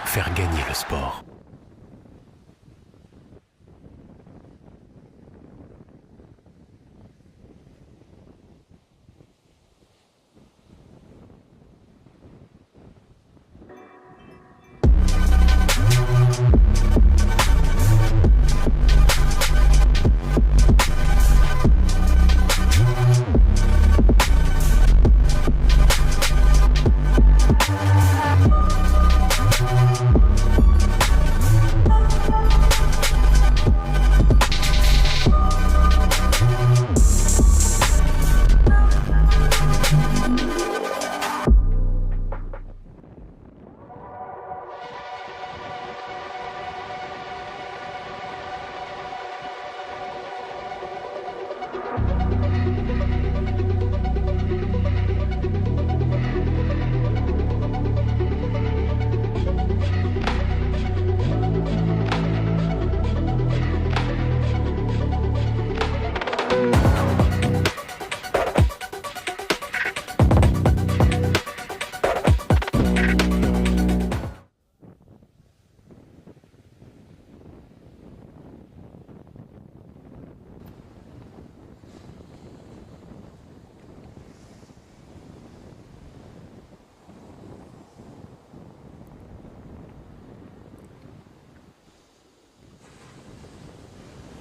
faire gagner le sport.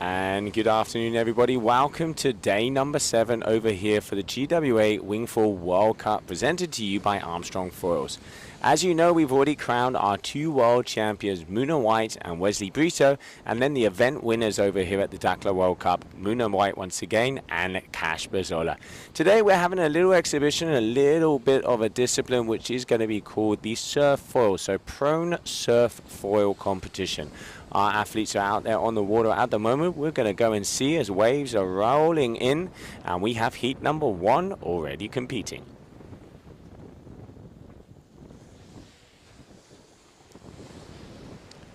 And good afternoon, everybody. Welcome to day number 7 over here for the GWA Wingfoil World Cup, presented to you by Armstrong Foils. As you know, we've already crowned our 2 world champions, Muna White and Wesley Brito, and then the event winners over here at the Dakhla World Cup, Muna White once again, and Cash Bazola. Today we're having a little exhibition, a little bit of a discipline, which is going to be called the surf foil, so prone surf foil competition. Our athletes are out there on the water at the moment. We're going to go and see as waves are rolling in, and we have heat number 1 already competing.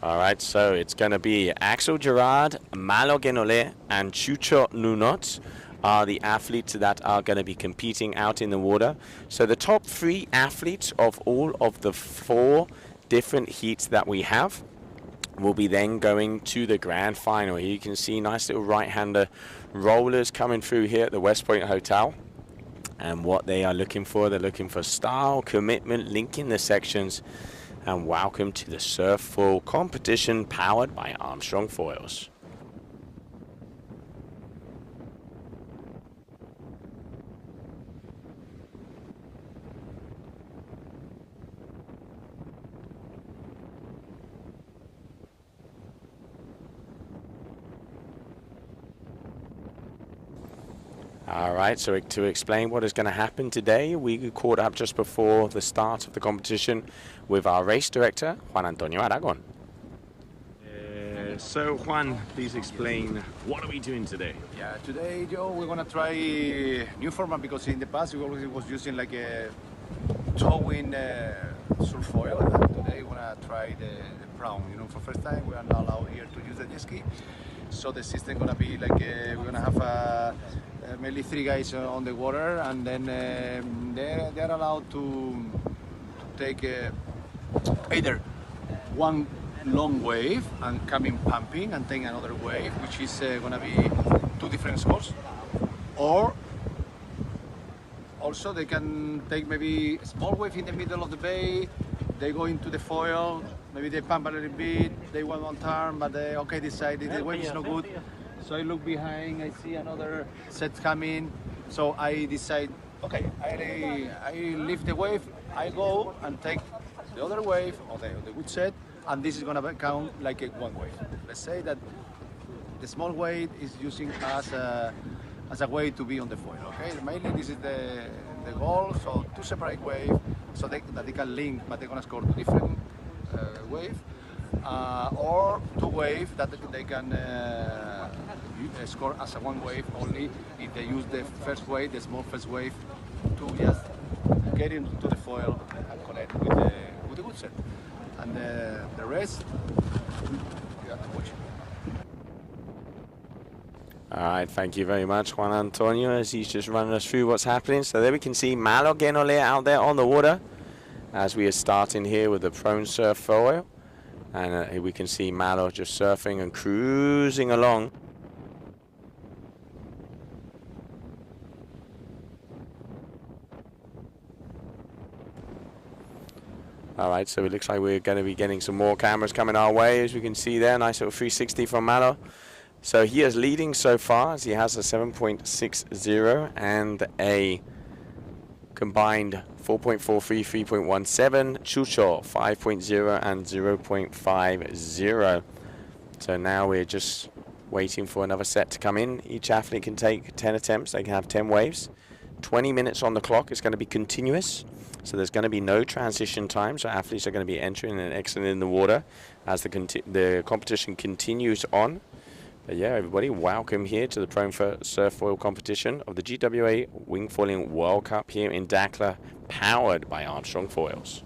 Alright, so it's going to be Axel Gerard, Malo Genole, and Chucho Nunot are the athletes that are going to be competing out in the water. So the top 3 athletes of all of the 4 different heats that we have will be then going to the grand final. Here you can see nice little right-hander rollers coming through here at the West Point Hotel. And what they are looking for, they're looking for style, commitment, linking the sections. And welcome to the surf foil competition powered by Armstrong Foils. Alright, so to explain what is going to happen today, we caught up just before the start of the competition with our race director, Juan Antonio Aragon. So Juan, please explain, what are we doing today? Yeah, today, Joe, we're going to try new format, because in the past we always was using like a towing surf foil. Today we're going to try the prone. You know, for first time we are not allowed here to use the jet ski. So the system going to be like, we're going to have mainly 3 guys on the water, and then they're allowed to take either one long wave and coming pumping and take another wave, which is going to be 2 different scores. Or also they can take maybe a small wave in the middle of the bay, they go into the foil, maybe they pump a little bit, they want one turn, but they okay decided the wave is no good. So I look behind, I see another set coming, so I decide, okay, I lift the wave, I go and take the other wave, or the good set, and this is going to count like a 1 wave. Let's say that the small wave is using as a way to be on the foil, okay? Mainly this is the goal, so 2 separate waves, so that they can link, but they're going to score 2 different waves. Or 2 waves that they can score as a 1 wave only if they use the first wave, the small first wave, to just get into the foil and connect with the good set. And the rest, you have to watch. Alright, thank you very much, Juan Antonio, as he's just running us through what's happening. So there we can see Malo Genole out there on the water as we are starting here with the prone surf foil. And here we can see Malo just surfing and cruising along. All right, so it looks like we're going to be getting some more cameras coming our way, as we can see there. Nice little 360 from Malo. So he is leading so far, as he has a 7.60 and a combined 4.43, 3.17. Chucho 5.0 and 0.50. So now we're just waiting for another set to come in. Each athlete can take 10 attempts. They can have 10 waves. 20 minutes on the clock. It's going to be continuous. So there's going to be no transition time. So athletes are going to be entering and exiting in the water as the competition continues on. But yeah, everybody, welcome here to the Prone Surf Foil competition of the GWA Wingfoiling World Cup here in Dakhla, powered by Armstrong Foils.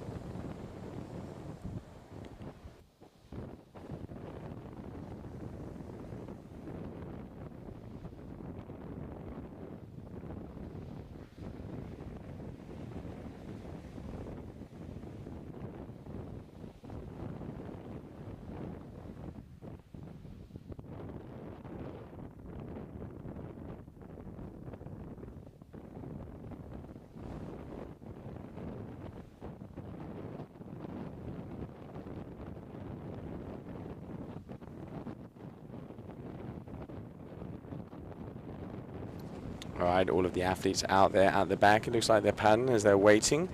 All right, all of the athletes out there at the back. It looks like they're padding as they're waiting.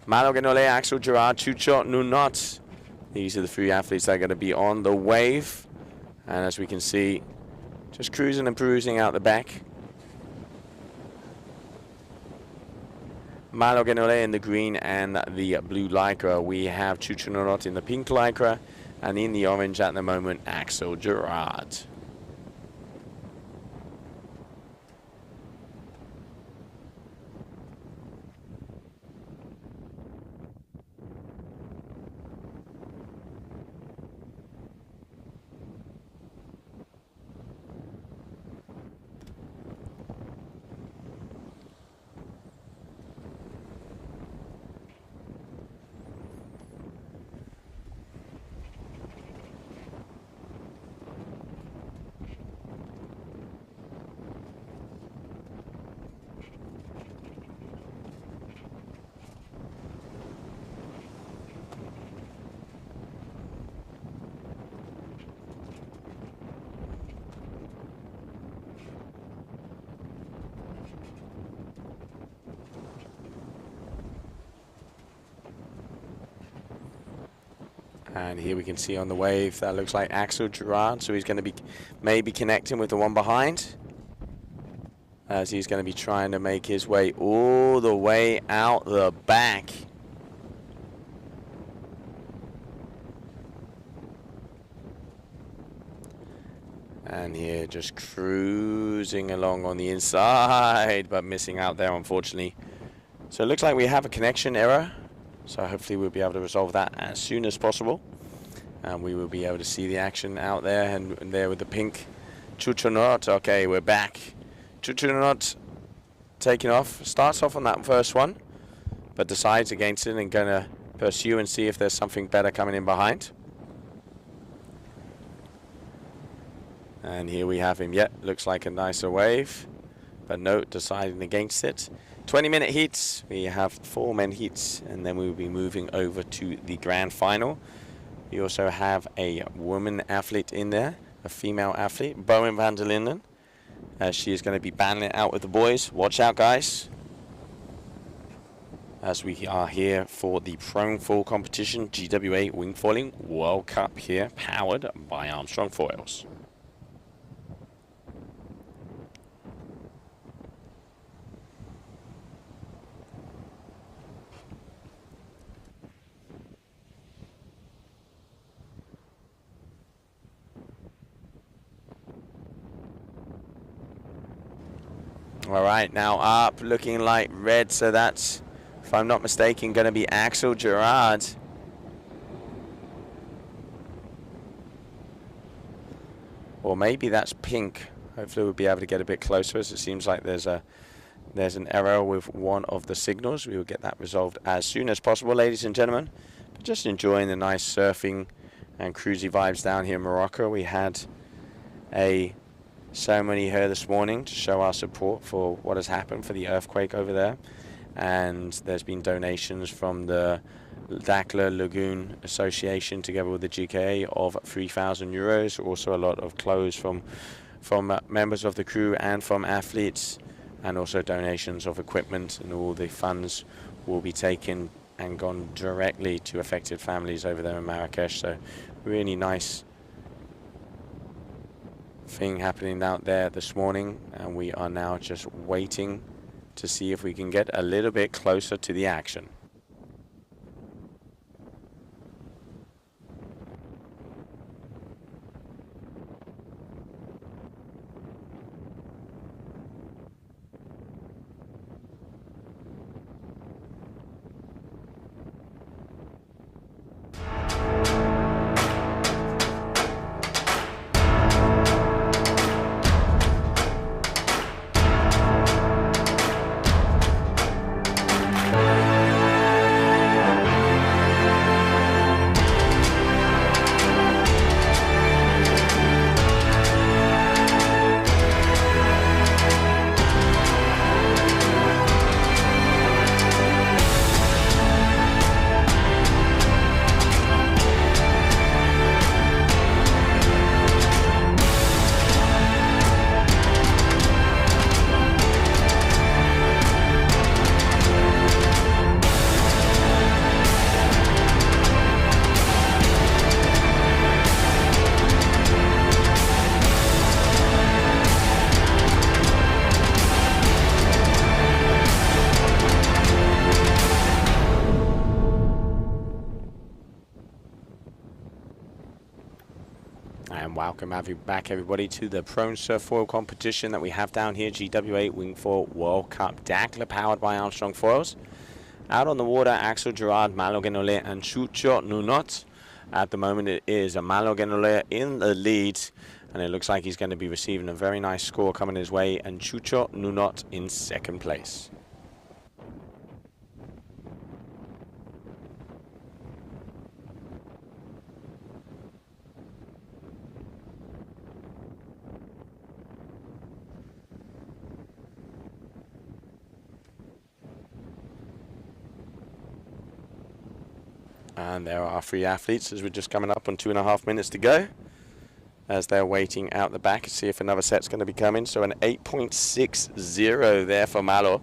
Malo Ganole, Axel Gerard, Chucho Nunot. These are the three athletes that are going to be on the wave. And as we can see, just cruising and perusing out the back. Malo Ganole in the green and the blue lycra. We have Chucho Nunot in the pink lycra. And in the orange at the moment, Axel Gerard. And here we can see on the wave, that looks like Axel Gerard. So he's going to be maybe connecting with the one behind, as he's going to be trying to make his way all the way out the back. And here just cruising along on the inside, but missing out there, unfortunately. So it looks like we have a connection error. So hopefully we'll be able to resolve that as soon as possible. And we will be able to see the action out there, and there with the pink Chucho Nunot. Okay, we're back. Chucho Nunot taking off. Starts off on that first one, but decides against it and going to pursue and see if there's something better coming in behind. And here we have him. Yet looks like a nicer wave, but no, deciding against it. 20-minute heats. We have 4 men heats, and then we will be moving over to the grand final. We also have a woman athlete in there, a female athlete, Bowen van der Linden. She is going to be battling it out with the boys. Watch out, guys, as we are here for the Prone Foil competition, GWA Wingfoiling World Cup here, powered by Armstrong Foils. All right, now up, looking like red, so that's, if I'm not mistaken, going to be Axel Gerard. Or maybe that's pink. Hopefully we'll be able to get a bit closer, as it seems like there's an error with one of the signals. We will get that resolved as soon as possible, ladies and gentlemen. But just enjoying the nice surfing and cruisy vibes down here in Morocco. We had a ceremony here this morning to show our support for what has happened for the earthquake over there, and there's been donations from the Dakhla Lagoon Association together with the GWA of €3,000. Also a lot of clothes from members of the crew and from athletes, and also donations of equipment, and all the funds will be taken and gone directly to affected families over there in Marrakesh. So really nice thing happening out there this morning, and we are now just waiting to see if we can get a little bit closer to the action. Welcome back, everybody, to the Prone Surfoil competition that we have down here, GWA Wingfoil World Cup Dakhla, powered by Armstrong Foils. Out on the water, Axel Gerard, Malo Genole, and Chucho Nunot. At the moment, it is Malo Genole in the lead, and it looks like he's going to be receiving a very nice score coming his way, and Chucho Nunot in second place. And there are our three athletes as we're just coming up on 2.5 minutes to go, as they're waiting out the back to see if another set's going to be coming. So an 8.60 there for Malo.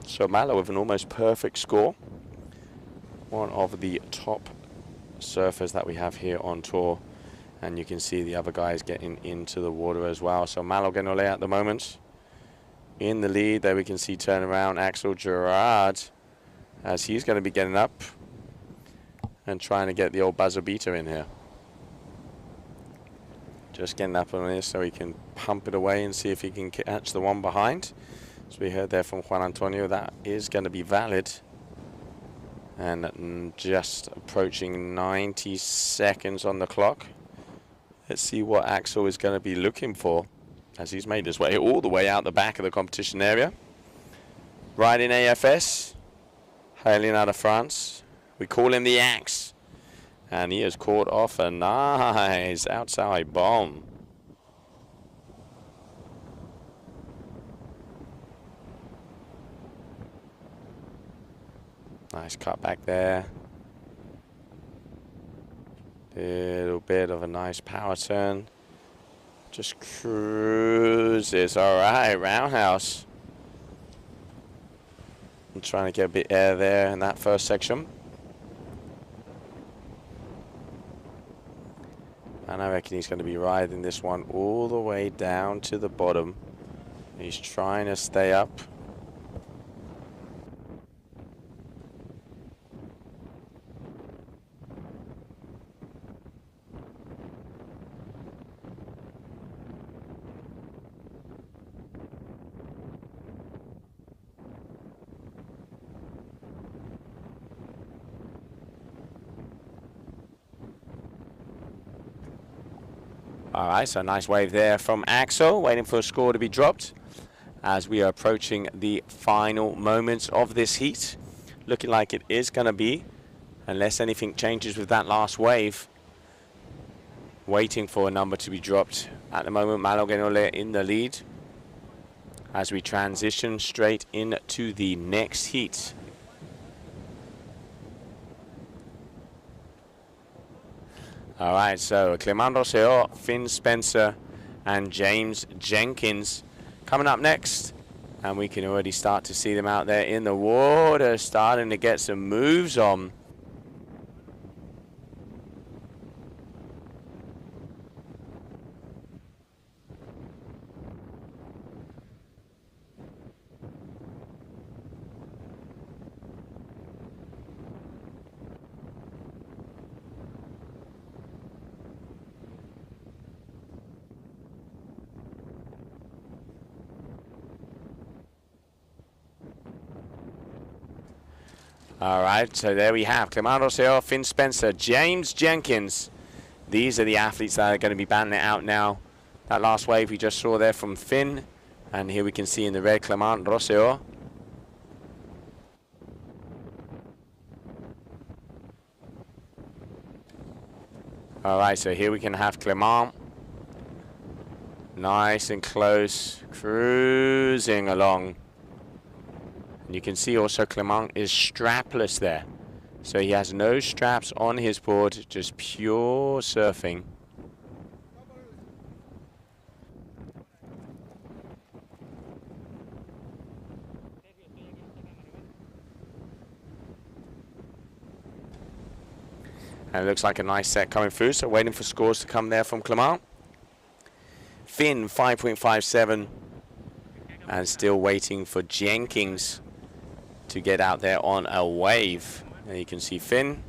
So Malo with an almost perfect score. One of the top surfers that we have here on tour. And you can see the other guys getting into the water as well. So Malo Genole at the moment in the lead. There we can see turn around Axel Gerard, as he's going to be getting up and trying to get the old buzzer beater in here. Just getting up on this so he can pump it away and see if he can catch the one behind. As we heard there from Juan Antonio, that is going to be valid. And just approaching 90 seconds on the clock. Let's see what Axel is going to be looking for, as he's made his way all the way out the back of the competition area. Riding AFS, hailing out of France. We call him the Axe, and he has caught off a nice outside bomb. Nice cut back there. Little bit of a nice power turn. Just cruises. All right, roundhouse. I'm trying to get a bit air there in that first section. And I reckon he's going to be riding this one all the way down to the bottom. He's trying to stay up. All right, so nice wave there from Axel, waiting for a score to be dropped as we are approaching the final moments of this heat. Looking like it is going to be unless anything changes with that last wave. Waiting for a number to be dropped. At the moment, Malogenole in the lead as we transition straight into the next heat. All right, so Clement Rosselló, Finn Spencer, and James Jenkins coming up next. And we can already start to see them out there in the water, starting to get some moves on. All right, so there we have Clement Rosselló, Finn Spencer, James Jenkins. These are the athletes that are going to be battling it out now. That last wave we just saw there from Finn. And here we can see in the red Clement Rosselló. All right, so here we can have Clement. Nice and close, cruising along. And you can see also Clement is strapless there. So he has no straps on his board, just pure surfing. And it looks like a nice set coming through, so waiting for scores to come there from Clement. Finn 5.57, and still waiting for Jenkins to get out there on a wave. And you can see Finn.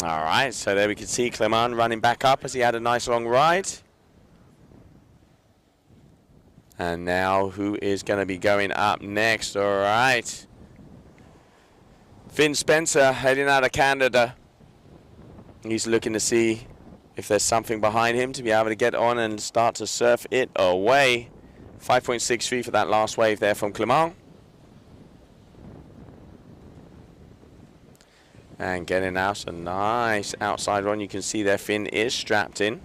All right, so there we can see Clement running back up as he had a nice long ride. And now who is going to be going up next? All right. Finn Spencer heading out of Canada. He's looking to see if there's something behind him to be able to get on and start to surf it away. 5.63 for that last wave there from Clement. And getting out a nice outside run. You can see their Finn is strapped in.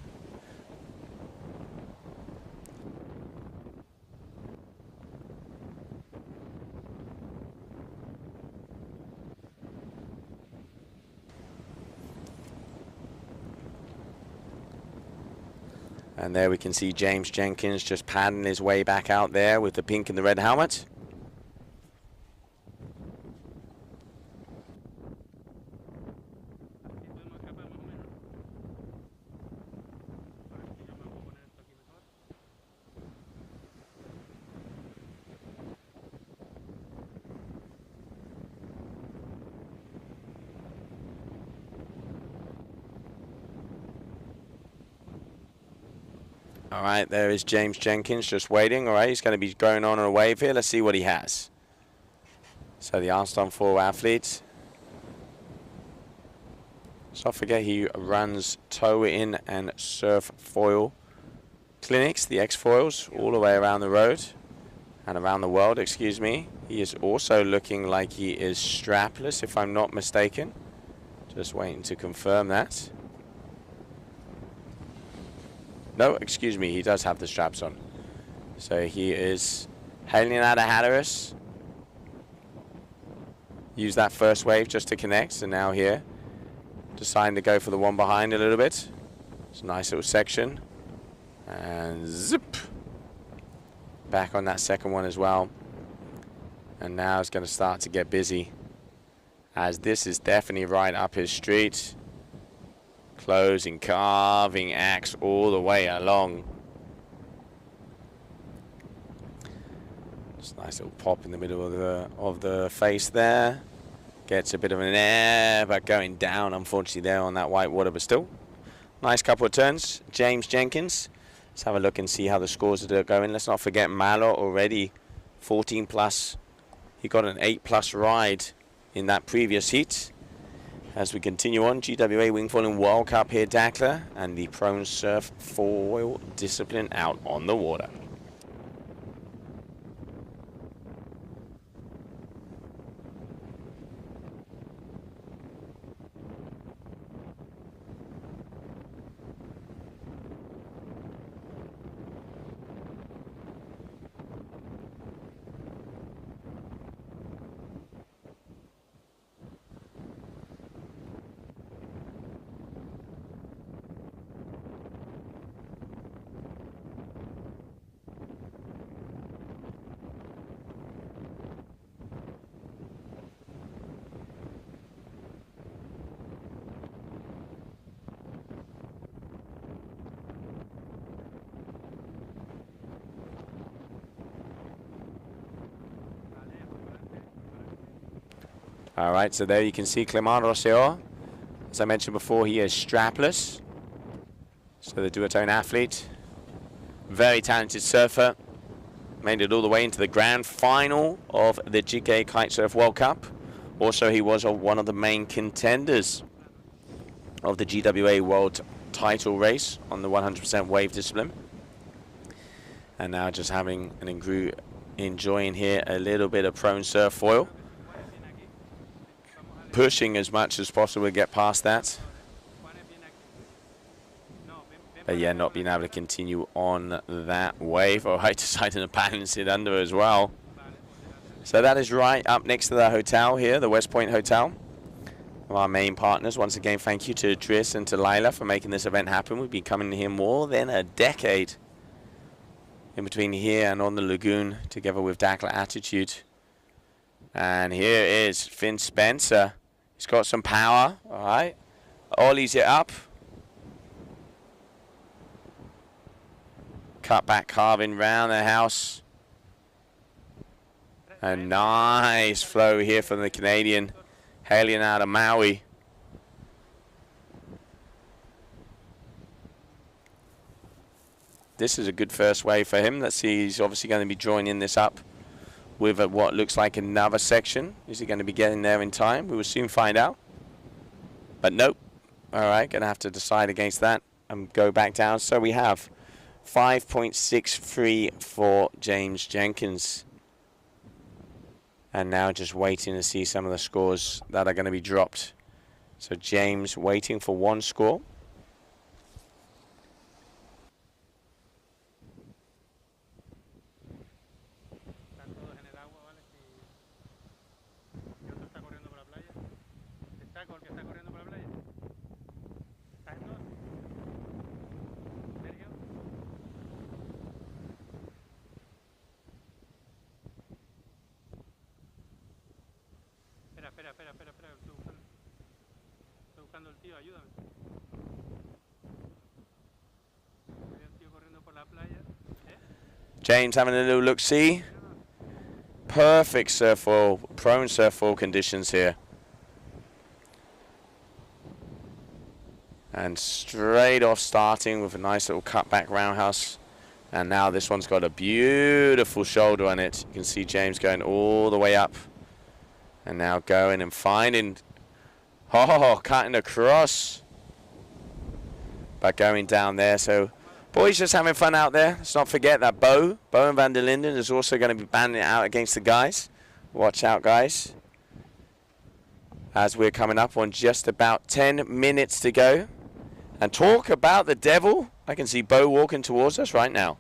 And there we can see James Jenkins just padding his way back out there with the pink and the red helmet. All right, there is James Jenkins just waiting. All right, he's going to be going on a wave here. Let's see what he has. So the Armstrong 4 athlete. So don't forget he runs tow-in and surf foil clinics, the X-foils, all the way around the road and around the world, excuse me. He is also looking like he is strapless, if I'm not mistaken. Just waiting to confirm that. No, excuse me, he does have the straps on. So he is hailing out of Hatteras. Use that first wave just to connect, and now here, deciding to go for the one behind a little bit. It's a nice little section. And zip! Back on that second one as well. And now it's going to start to get busy, as this is definitely right up his street. Closing, carving axe all the way along. It's a nice little pop in the middle of the face there. Gets a bit of an air, but going down, unfortunately, there on that white water, but still. Nice couple of turns. James Jenkins. Let's have a look and see how the scores are going. Let's not forget Malot already 14 plus. He got an 8+ ride in that previous heat. As we continue on, GWA Wingfoiling World Cup here, Dakhla, and the prone surf foil discipline out on the water. All right, so there you can see Clement Rosselló. As I mentioned before, he is strapless. So the duotone athlete. Very talented surfer. Made it all the way into the grand final of the GWA Kitesurf World Cup. Also, he was one of the main contenders of the GWA World Title race on the 100% wave discipline. And now just having enjoying here a little bit of prone surf foil. Pushing as much as possible to get past that. But yeah, not being able to continue on that wave. Oh, I decided to balance it under as well. So that is right up next to the hotel here, the West Point Hotel. Our main partners. Once again, thank you to Tris and to Lila for making this event happen. We've been coming here more than a decade in between here and on the lagoon, together with Dakhla Attitude. And here is Finn Spencer. He's got some power, all right. Ollies it up. Cut back carving round the house. A nice flow here from the Canadian, hailing out of Maui. This is a good first wave for him. Let's see, he's obviously going to be joining this up with what looks like another section. Is he going to be getting there in time? We will soon find out. But nope. All right, going to have to decide against that and go back down. So we have 5.63 for James Jenkins. And now just waiting to see some of the scores that are going to be dropped. So James waiting for one score. Estoy buscando el tío, ayúdame. Hay un tío corriendo por la playa. James having a little look-see. Perfect surf foil, prone surf foil conditions here. And straight off starting with a nice little cutback roundhouse. And now this one's got a beautiful shoulder on it. You can see James going all the way up. And now going and finding, cutting across. But going down there. So boys just having fun out there. Let's not forget that Bowen van der Linden is also going to be banding it out against the guys. Watch out, guys. As we're coming up on just about 10 minutes to go. And talk about the devil. I can see Bo walking towards us right now.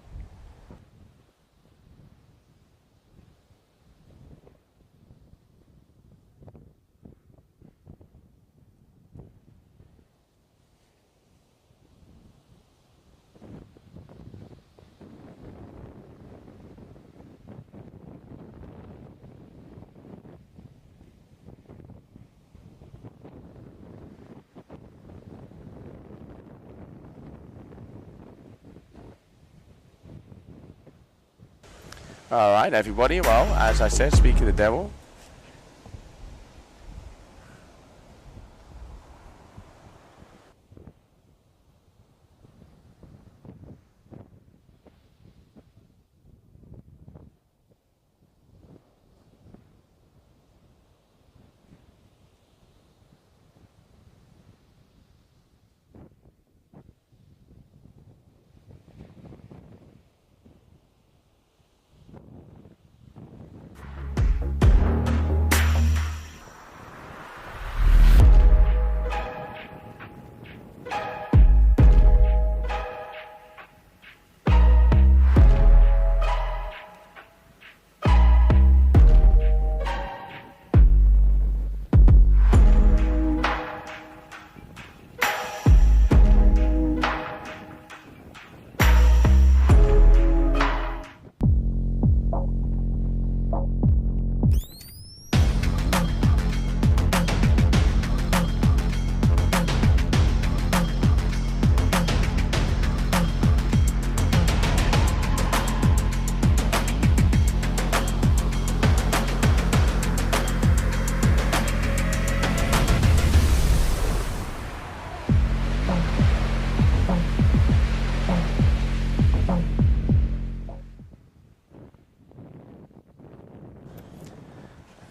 All right, everybody. Well, as I said, speak of the devil.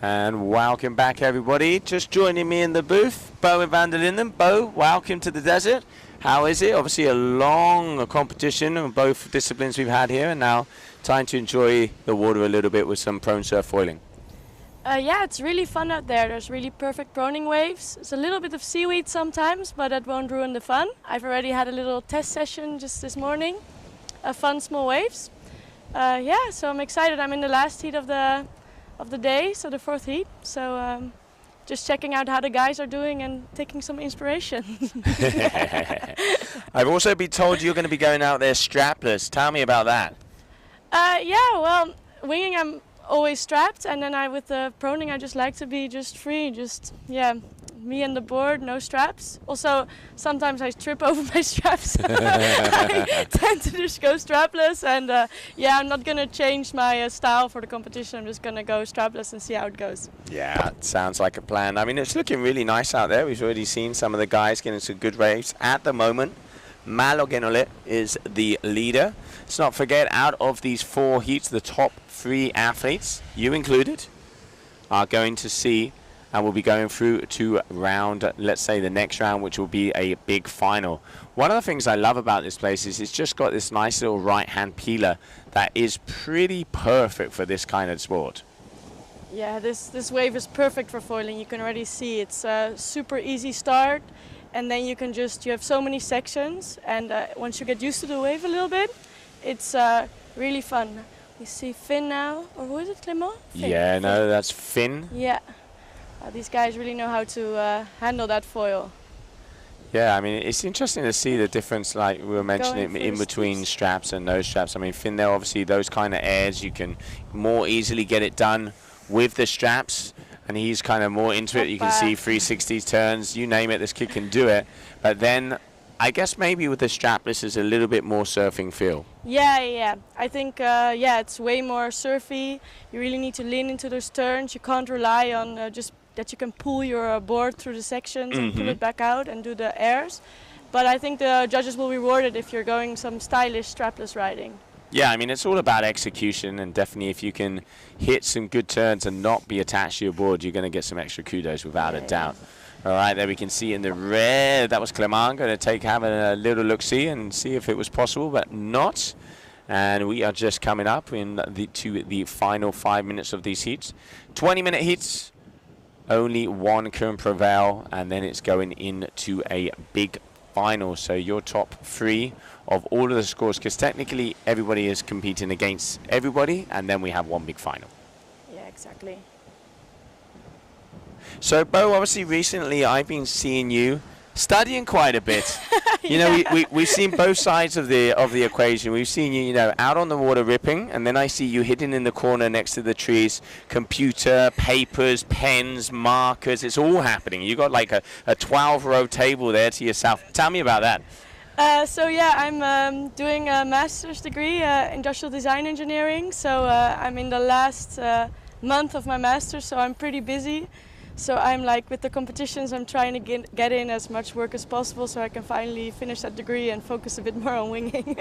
And welcome back, everybody. Just joining me in the booth, Bo and Van der Linden. Bo, welcome to the desert. How is it? Obviously a long competition of both disciplines we've had here, and now time to enjoy the water a little bit with some prone surf foiling. Yeah, it's really fun out there. There's really perfect proning waves. There's a little bit of seaweed sometimes, but that won't ruin the fun. I've already had a little test session just this morning. Fun small waves. Yeah, so I'm excited. I'm in the last heat of the day, so the fourth heat. So just checking out how the guys are doing and taking some inspiration. I've also been told you're going to be going out there strapless. Tell me about that. Yeah, well, winging I'm always strapped, and then with the proning I just like to be just free, just me and the board, no straps. Also, sometimes I trip over my straps. I tend to just go strapless, and I'm not gonna change my style for the competition. I'm just gonna go strapless and see how it goes. Yeah, it sounds like a plan. I mean, it's looking really nice out there. We've already seen some of the guys getting some good waves at the moment. Malo Genolet is the leader. Let's not forget, out of these 4 heats, the top 3 athletes, you included, are going to see and will be going through to round, let's say the next round, which will be a big final. One of the things I love about this place is it's just got this nice little right-hand peeler that is pretty perfect for this kind of sport. Yeah, this wave is perfect for foiling. You can already see it's a super easy start, and then you have so many sections, and once you get used to the wave a little bit, it's really fun. You see Finn now, or who is it, Clément? Yeah, Finn. No, that's Finn. Yeah, these guys really know how to handle that foil. Yeah, I mean, it's interesting to see the difference, like we were mentioning, in between straps and no straps. I mean, Finn, there obviously those kind of airs, you can more easily get it done with the straps, and he's kind of more into it. You can see 360s turns, you name it, this kid can do it. But then I guess maybe with the strapless is a little bit more surfing feel. Yeah. I think, it's way more surfy. You really need to lean into those turns. You can't rely on just that you can pull your board through the sections and pull it back out and do the airs. But I think the judges will reward it if you're going some stylish strapless riding. Yeah, I mean, it's all about execution, and definitely if you can hit some good turns and not be attached to your board, you're going to get some extra kudos without a doubt. All right, there we can see in the red, that was Clément going to have a little look-see and see if it was possible, but not. And we are just coming up to the final 5 minutes of these heats. 20-minute heats, only one can prevail, and then it's going into a big final. So your top 3 of all of the scores, because technically everybody is competing against everybody, and then we have one big final. Yeah, exactly. So, Bo, obviously recently I've been seeing you studying quite a bit. You know, we've seen both sides of the equation. We've seen you, out on the water ripping, and then I see you hidden in the corner next to the trees, computer, papers, pens, markers. It's all happening. You got like a 12-row table there to yourself. Tell me about that. So yeah, I'm doing a master's degree, industrial design engineering. So I'm in the last month of my master's, so I'm pretty busy. So I'm like with the competitions, I'm trying to get in as much work as possible so I can finally finish that degree and focus a bit more on winging.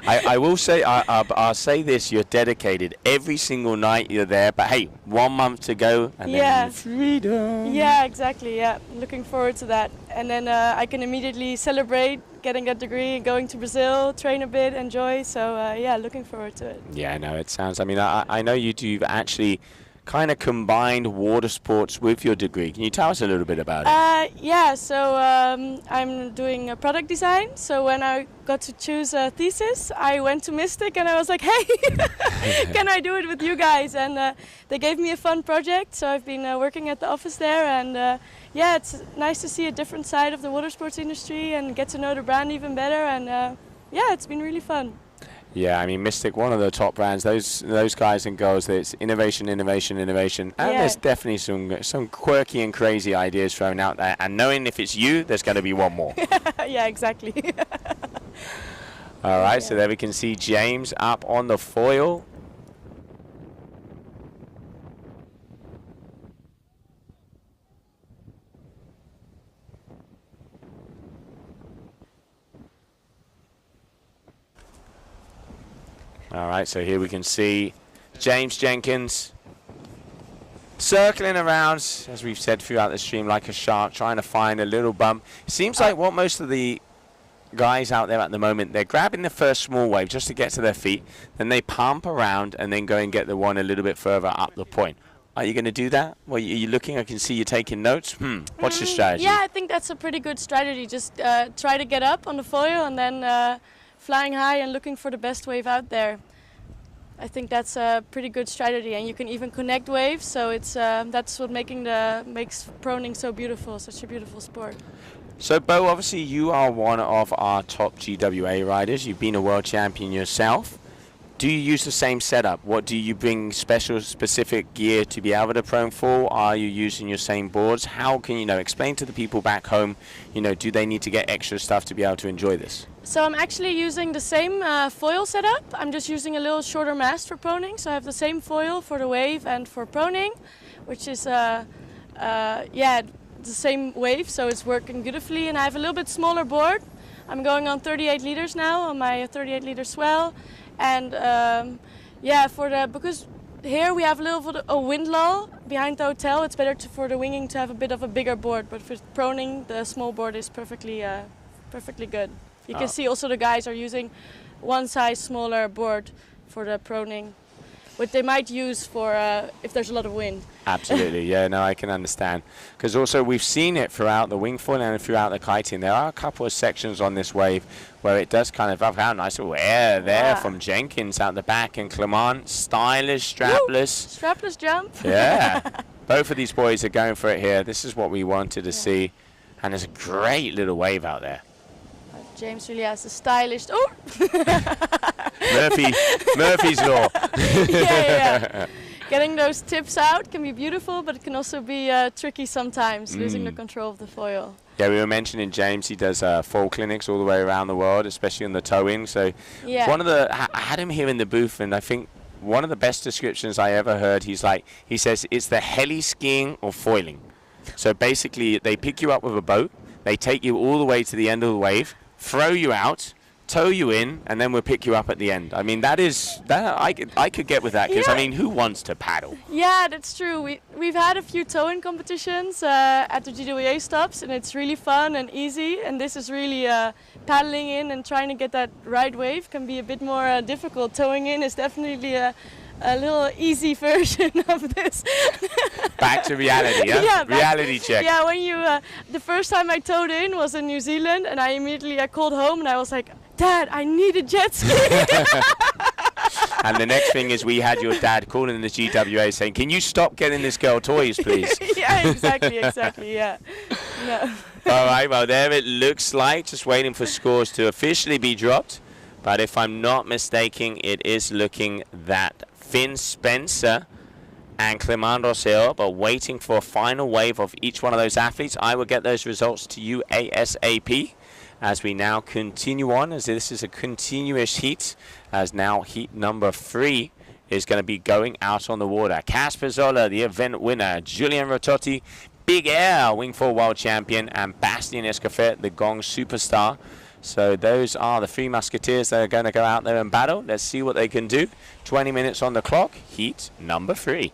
I will say, I'll say this, you're dedicated. Every single night you're there, but hey, 1 month to go and then freedom. Yeah, exactly, yeah. Looking forward to that. And then I can immediately celebrate getting that degree, going to Brazil, train a bit, enjoy. So yeah, looking forward to it. Yeah, no, it sounds, I mean, I know you've actually kind of combined water sports with your degree. Can you tell us a little bit about it? Yeah, so I'm doing product design. So when I got to choose a thesis, I went to Mystic and I was like, hey, can I do it with you guys? And they gave me a fun project. So I've been working at the office there, and yeah, it's nice to see a different side of the water sports industry and get to know the brand even better. And yeah, it's been really fun. Yeah, I mean, Mystic, one of the top brands. Those guys and girls, it's innovation, innovation, innovation. And there's definitely some quirky and crazy ideas thrown out there. And knowing if it's you, there's going to be one more. Yeah, exactly. All right, so there we can see James up on the foil. All right, so here we can see James Jenkins circling around, as we've said throughout the stream, like a shark, trying to find a little bump. It seems like what most of the guys out there at the moment, they're grabbing the first small wave just to get to their feet, then they pump around and then go and get the one a little bit further up the point. Are you going to do that? Well, are you looking? I can see you taking notes. What's your strategy? Yeah, I think that's a pretty good strategy. Just try to get up on the foil and then flying high and looking for the best wave out there. I think that's a pretty good strategy, and you can even connect waves. So it's that's what makes proning so beautiful, such a beautiful sport. So, Bo, obviously you are one of our top GWA riders. You've been a world champion yourself. Do you use the same setup? What do you bring specific gear to be able to prone for? Are you using your same boards? How can explain to the people back home? Do they need to get extra stuff to be able to enjoy this? So I'm actually using the same foil setup. I'm just using a little shorter mast for proning. So I have the same foil for the wave and for proning, which is the same wave. So it's working beautifully. And I have a little bit smaller board. I'm going on 38 liters now on my 38 liter swell. And because here we have a little bit of a wind lull behind the hotel, it's better for the winging to have a bit of a bigger board. But for proning, the small board is perfectly good. You can see also the guys are using one size smaller board for the proning, which they might use for if there's a lot of wind. Absolutely, yeah, no, I can understand. Because also we've seen it throughout the wingfoil and throughout the kiting. There are a couple of sections on this wave where it does kind of have how nice little air there from Jenkins out the back, and Clement, stylish, strapless. Strapless jump. Yeah, both of these boys are going for it here. This is what we wanted to see, and there's a great little wave out there. James really has a stylish. Oh! Murphy's Law. yeah. Getting those tips out can be beautiful, but it can also be tricky sometimes, losing the control of the foil. Yeah, we were mentioning James. He does foil clinics all the way around the world, especially on the towing. So I had him here in the booth, and I think one of the best descriptions I ever heard, he says it's the heli skiing or foiling. So basically, they pick you up with a boat, they take you all the way to the end of the wave, throw you out, tow you in, and then we'll pick you up at the end. I mean, I could get with that, because I mean, who wants to paddle? Yeah, that's true. We've had a few towing competitions at the GWA stops, and it's really fun and easy. And this is really paddling in and trying to get that right wave can be a bit more difficult. Towing in is definitely a little easy version of this. Back to reality, yeah? Reality check. Yeah, when the first time I towed in was in New Zealand, and I called home and I was like, Dad, I need a jet ski. And the next thing is we had your dad calling the GWA saying, can you stop getting this girl toys, please? Yeah, exactly, yeah. No. All right, well, there it looks like, just waiting for scores to officially be dropped. But if I'm not mistaken, it is looking that Finn Spencer and Clement Rossell are waiting for a final wave of each one of those athletes. I will get those results to you ASAP. as we now continue on, as this is a continuous heat, as now heat number 3 is going to be going out on the water. Casper Zoller, the event winner, Julian Rototti, Big Air Wingfoil World Champion, and Bastien Escoffier, the Gong Superstar. So those are the 3 musketeers that are going to go out there and battle. Let's see what they can do. 20 minutes on the clock, heat number 3.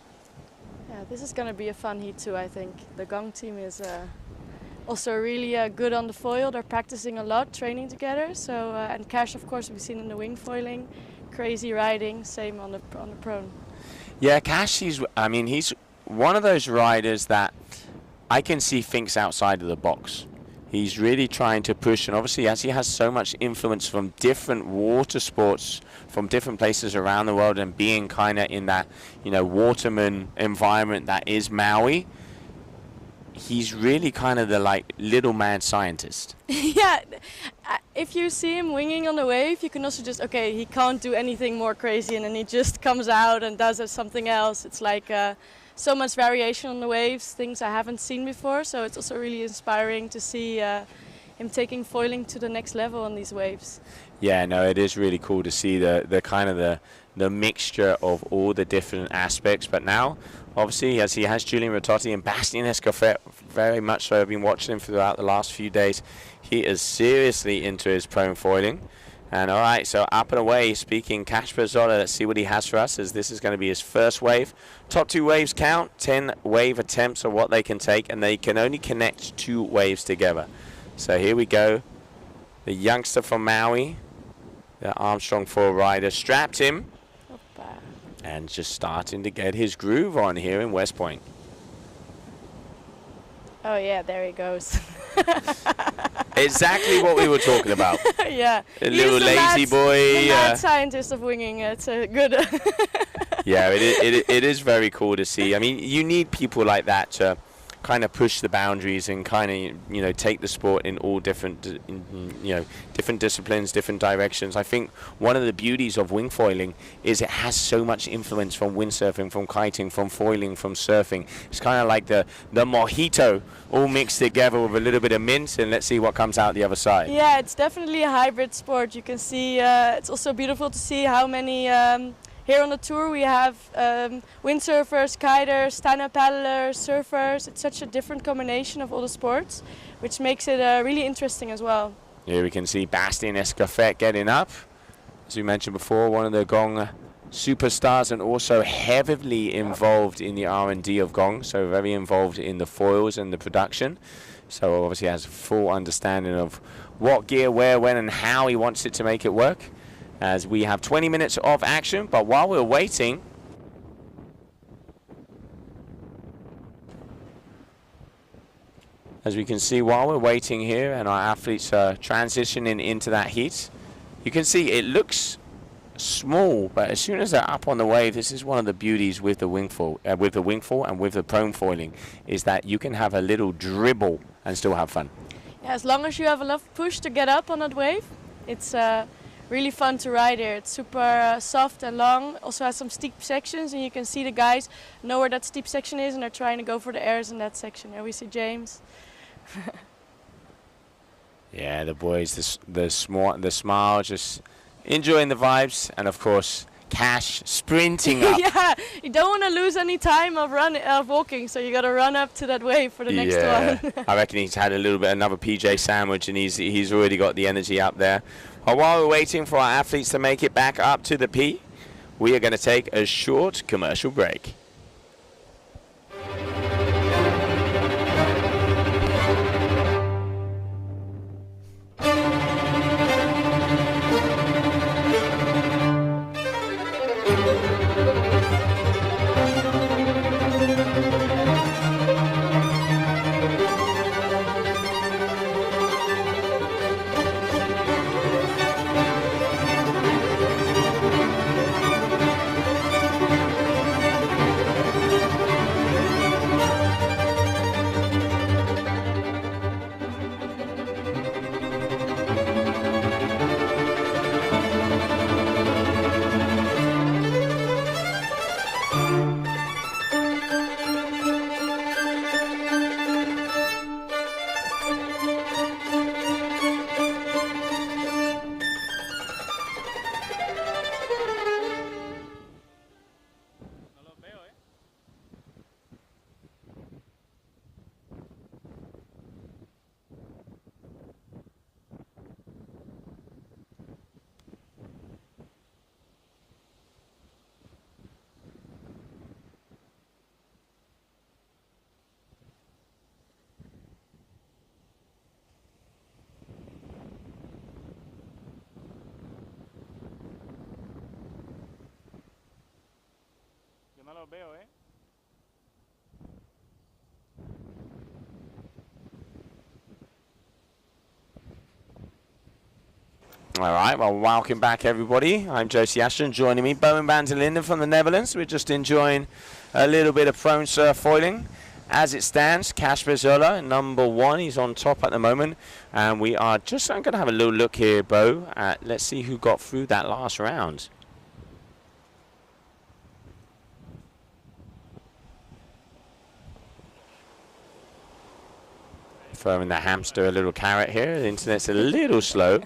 Yeah, this is going to be a fun heat too, I think. The Gong team is also really good on the foil. They're practicing a lot, training together. So and Cash, of course, we've seen in the wingfoiling, crazy riding, same on the prone. Yeah, Cash, he's one of those riders that I can see thinks outside of the box. He's really trying to push, and obviously as he has so much influence from different water sports, from different places around the world, and being kind of in that, waterman environment that is Maui, he's really kind of the little mad scientist. Yeah, if you see him winging on the wave, you can also just, he can't do anything more crazy, and then he just comes out and does something else. It's like so much variation on the waves, things I haven't seen before, so it's also really inspiring to see him taking foiling to the next level on these waves. Yeah, no, it is really cool to see the kind of the mixture of all the different aspects. But now, obviously, as he has Julian Rototti and Bastien Escoffier, very much so, I've been watching him throughout the last few days. He is seriously into his prone foiling. And all right, so up and away, speaking Casper Zoller, let's see what he has for us, as this is going to be his first wave. Top 2 waves count, 10 wave attempts are what they can take, and they can only connect 2 waves together. So here we go. The youngster from Maui, the Armstrong 4 rider, strapped him. Opa. And just starting to get his groove on here in West Point. Oh yeah, there he goes. Exactly what we were talking about. Yeah. A little lazy boy. The mad scientist of winging. It's a good. Yeah, it is very cool to see. I mean, you need people like that to kind of push the boundaries and kind of take the sport in all different different disciplines, different directions. I think one of the beauties of wingfoiling is it has so much influence from windsurfing, from kiting, from foiling, from surfing. It's kind of like the mojito all mixed together with a little bit of mint, and let's see what comes out the other side. Yeah, it's definitely a hybrid sport. You can see it's also beautiful to see how many here on the tour we have windsurfers, kiters, stand-up paddlers, surfers. It's such a different combination of all the sports, which makes it really interesting as well. Here we can see Bastien Escoffier getting up. As we mentioned before, one of the Gong superstars, and also heavily involved in the R&D of Gong, so very involved in the foils and the production. So obviously has a full understanding of what gear, where, when, and how he wants it to make it work. As we have 20 minutes of action, but while we're waiting, as we can see, while we're waiting here and our athletes are transitioning into that heat, you can see it looks small, but as soon as they're up on the wave, this is one of the beauties with the wingfoil, and with the prone foiling, is that you can have a little dribble and still have fun. Yeah, as long as you have enough push to get up on that wave, it's really fun to ride here. It's super soft and long. Also has some steep sections, and you can see the guys know where that steep section is, and they're trying to go for the airs in that section. Here we see James. Yeah, the boys, the smile, just enjoying the vibes, and of course Cash sprinting up. Yeah, you don't want to lose any time of walking, so you got to run up to that wave for the next one. I reckon he's had another PJ sandwich, and he's already got the energy up there. Well, while we're waiting for our athletes to make it back up to the P, we are going to take a short commercial break. los veo, ¿eh? All right, well, welcome back, everybody. I'm Josie Ashton. Joining me, Bowen van der Linden from the Netherlands. We're just enjoying a little bit of prone surf foiling. As it stands, Kasper Zoller, number 1. He's on top at the moment. And we are just, I'm going to have a little look here, Bo. Let's see who got through that last round. Throwing the hamster a little carrot here. The internet's a little slow.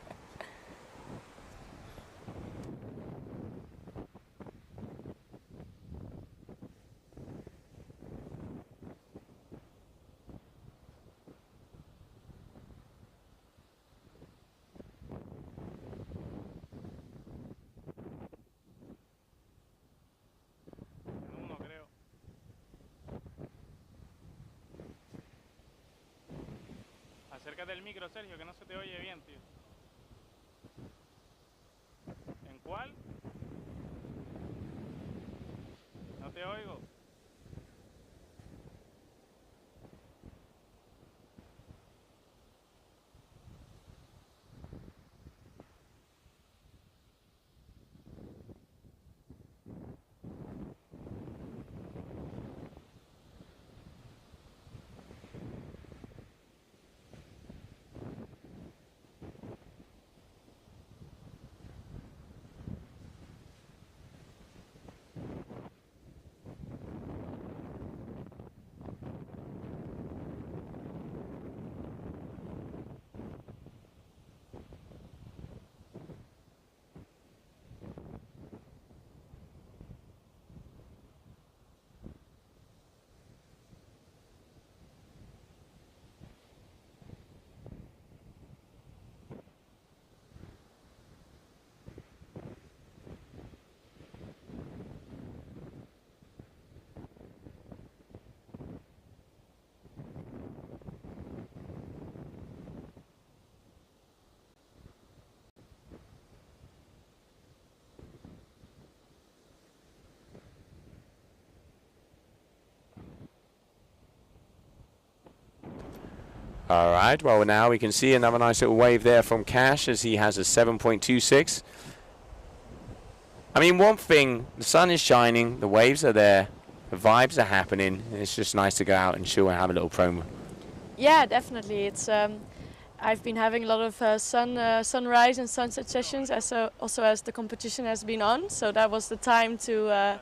Uno, creo. Acércate del micro, Sergio, que no se te oye bien, tío. ¿En cuál? No te oigo. All right, well, now we can see another nice little wave there from Cash as he has a 7.26. I mean, one thing, the sun is shining, the waves are there, the vibes are happening. It's just nice to go out and chill and have a little promo. Yeah, definitely. It's I've been having a lot of sunrise and sunset sessions, also as the competition has been on. So that was the time to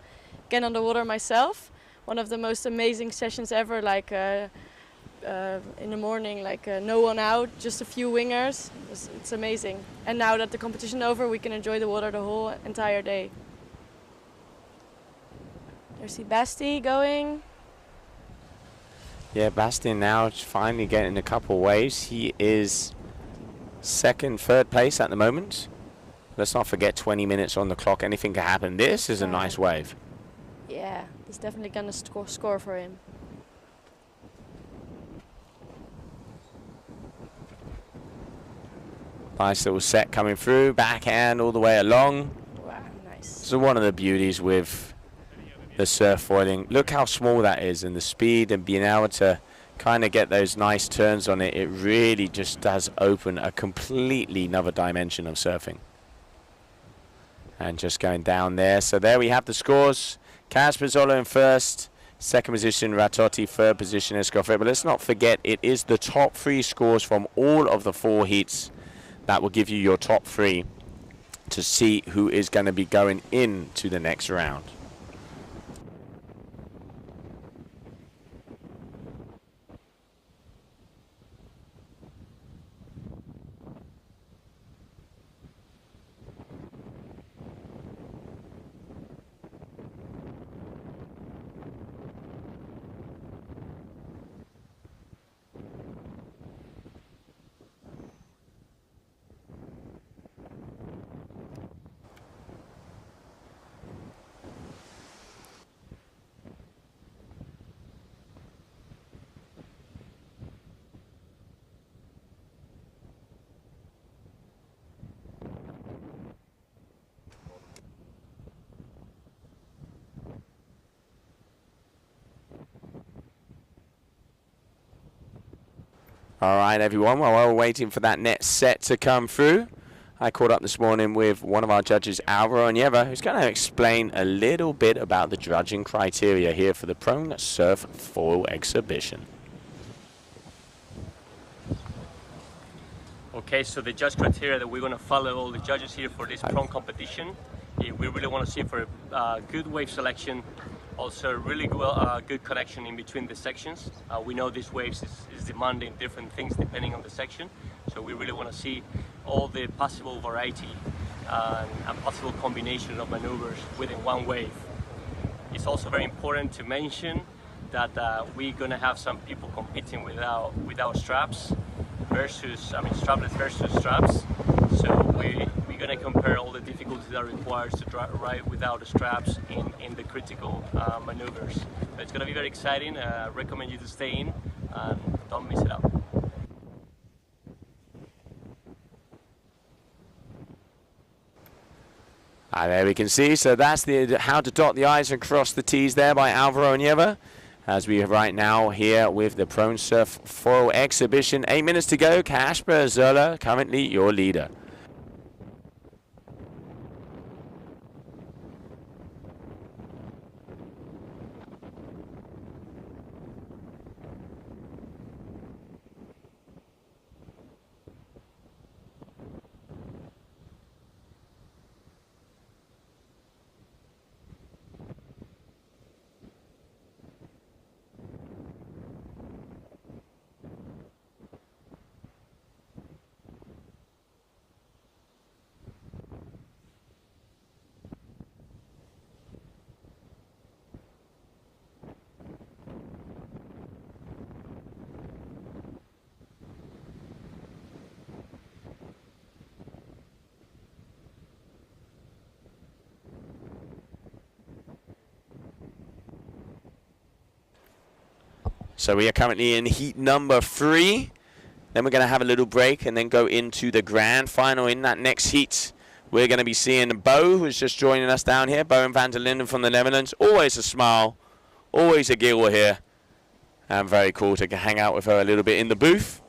get on the water myself. One of the most amazing sessions ever, like in the morning, like no one out, just a few wingers. It's amazing. And now that the competition over, we can enjoy the water the whole entire day. There's Basti going. Yeah, Bastian now finally getting a couple waves. He is second, third place at the moment. Let's not forget 20 minutes on the clock. Anything can happen. This is a nice wave. Yeah, it's definitely gonna score for him. Nice little set coming through, backhand all the way along. Wow, nice. So one of the beauties with the surf foiling. Look how small that is, and the speed and being able to kind of get those nice turns on it. It really just does open a completely another dimension of surfing. And just going down there. So there we have the scores. Kasper Zoller in first. Second position, Ratotti. Third position, Escoffier. But let's not forget, it is the top 3 scores from all of the 4 heats that will give you your top 3 to see who is going to be going into the next round. All right, everyone. While we're waiting for that next set to come through, I caught up this morning with one of our judges, Alvaro Nieva, who's going to explain a little bit about the judging criteria here for the Prone Surf Foil exhibition. Okay, so the judge criteria that we're going to follow, all the judges here for this prone competition, we really want to see for good wave selection, also really good connection in between the sections. We know these waves is demanding different things depending on the section, so we really want to see all the possible variety and possible combination of maneuvers within one wave. It's also very important to mention that we're going to have some people competing without straps versus, strapless versus straps. So we're going to compare all the difficulties that are required to ride without the straps in the critical maneuvers. So it's going to be very exciting. I recommend you to stay in and don't miss it out. There we can see, so that's the how to dot the I's and cross the T's there by Alvaro Nieva. As we have right now here with the Prone Surf Foil exhibition. 8 minutes to go. Kasper Zola, currently your leader. So we are currently in heat number 3. Then we're going to have a little break and then go into the grand final in that next heat. We're going to be seeing Bo, who's just joining us down here. Bo van der Linden from the Netherlands. Always a smile. Always a giggle here. And very cool to hang out with her a little bit in the booth.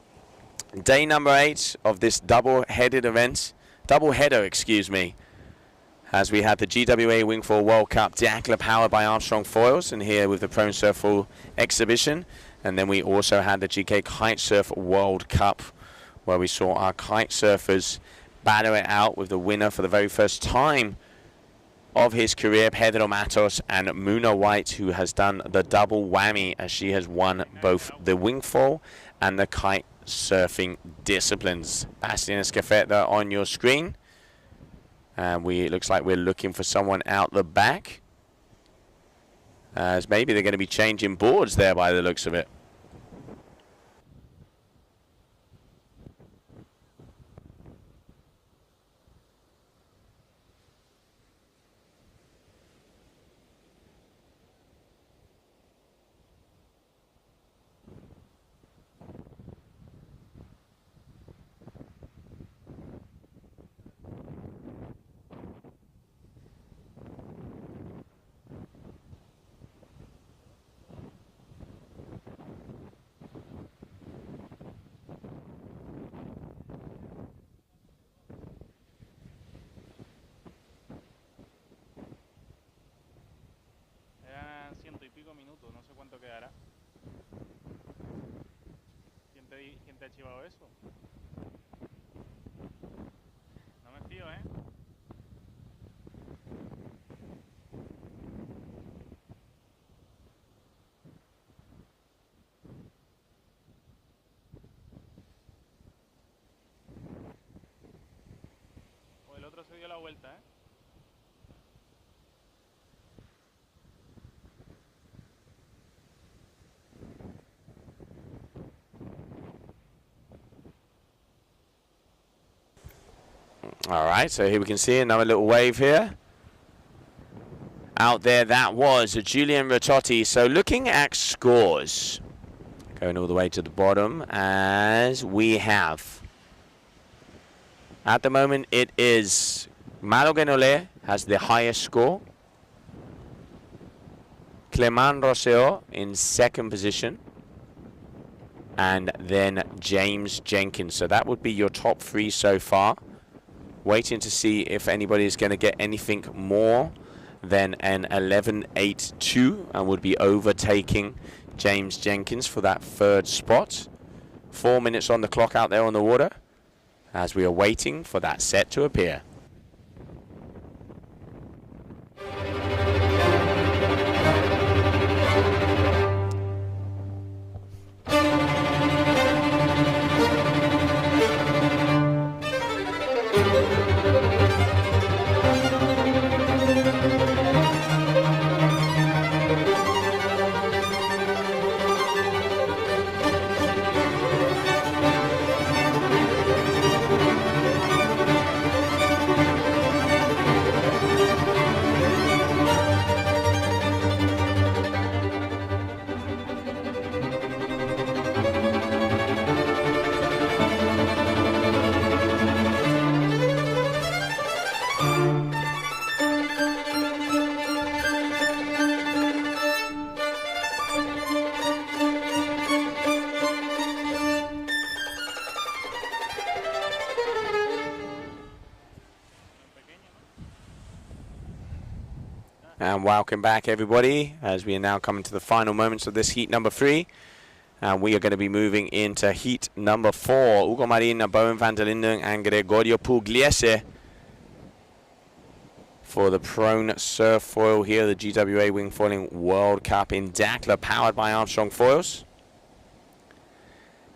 Day number 8 of this double-headed event. Double-header, excuse me. As we had the GWA Wingfoil World Cup, Dakhla powered by Armstrong foils, and here with the Prone Surf Foil exhibition. And then we also had the GK Kite Surf World Cup, where we saw our kite surfers battle it out with the winner for the very first time of his career, Pedro Matos, and Muna White, who has done the double whammy as she has won both the wingfoil and the kite surfing disciplines. Bastien Escafeta on your screen. And it looks like we're looking for someone out the back. As maybe they're going to be changing boards there by the looks of it. ¿Quién te ha chivado eso? No me fío, ¿eh? O el otro se dio la vuelta, ¿eh? All right, so here we can see another little wave here. Out there, that was Julian Rototti. So looking at scores, going all the way to the bottom, as we have. At the moment, it is Malo Genole has the highest score. Clément Rosseo in second position. and then James Jenkins. So that would be your top 3 so far. Waiting to see if anybody is going to get anything more than an 11.82 and would be overtaking James Jenkins for that 3rd spot. 4 minutes on the clock out there on the water as we are waiting for that set to appear. And welcome back, everybody, as we are now coming to the final moments of this heat number 3. And we are going to be moving into heat number 4. Ugo Marin, Bowen van der Linden, and Gregorio Pugliese for the prone surf foil here, the GWA Wingfoiling World Cup in Dakhla, powered by Armstrong foils.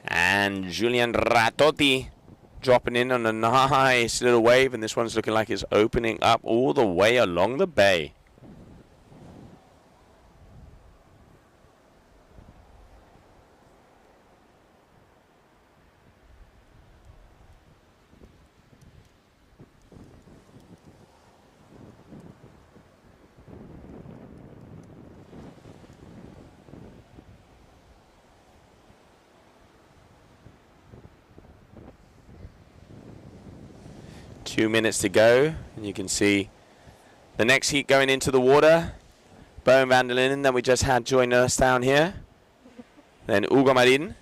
And Julian Ratotti dropping in on a nice little wave, and this one's looking like it's opening up all the way along the bay. Two minutes to go, and you can see the next heat going into the water. Bowen van der Linden that we just had join us down here. Then Ugo Marin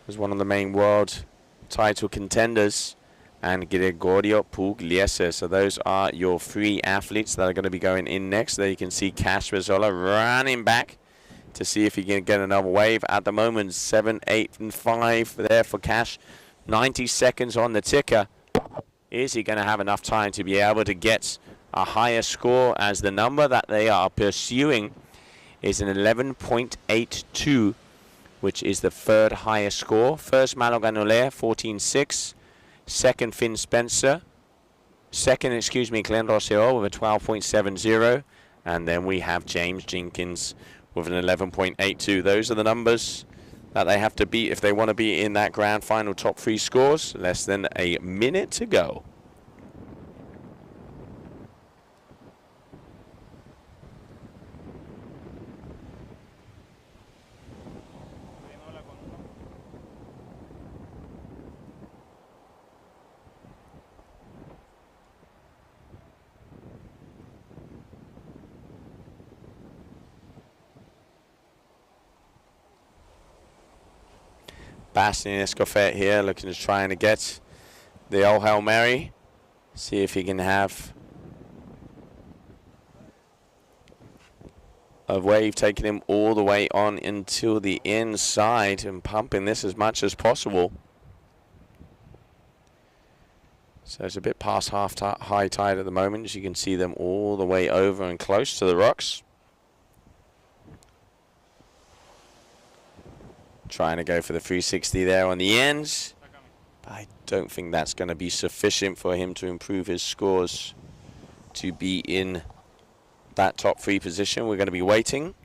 was one of the main world title contenders, and Gregorio Pugliese. So those are your 3 athletes that are going to be going in next. There you can see Cash Rizzola running back to see if he can get another wave. At the moment, 7, 8, and 5 there for Cash. 90 seconds on the ticker. Is he going to have enough time to be able to get a higher score, as the number that they are pursuing is an 11.82, which is the 3rd highest score. First, Malo Ganolea, 14.6. Second, Finn Spencer. Second, Glenn Rosseo with a 12.70. And then we have James Jenkins with an 11.82. Those are the numbers that they have to beat if they want to be in that grand final top 3 scores. Less than a minute to go. Bastien Escoffet here looking to trying to get the old Hail Mary. See if he can have a wave taking him all the way on into the inside and pumping this as much as possible. So it's a bit past high tide at the moment, as you can see them all the way over and close to the rocks. Trying to go for the 360 there on the ends. I don't think that's going to be sufficient for him to improve his scores to be in that top 3 position. We're going to be waiting.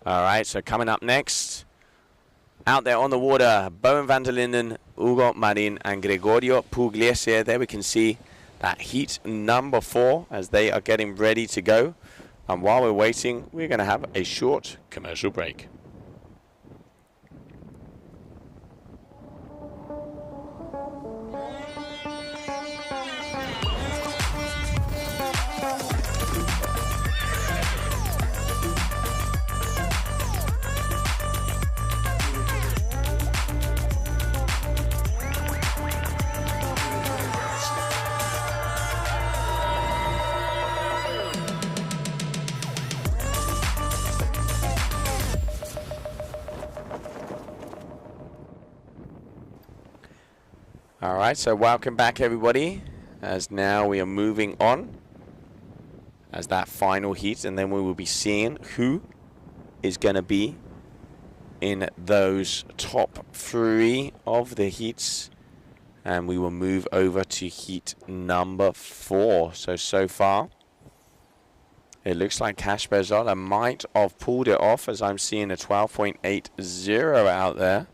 All right, so coming up next, Out there on the water, Bowen van der Linden, Ugo Marin, and Gregorio Pugliese. There we can see that heat number 4 as they are getting ready to go. And while we're waiting, we're going to have a short commercial break. All right, so welcome back, everybody, as now we are moving on as that final heat, and then we will be seeing who is going to be in those top 3 of the heats, and we will move over to heat number 4. So far, it looks like Cash Bezzola might have pulled it off, as I'm seeing a 12.80 out there.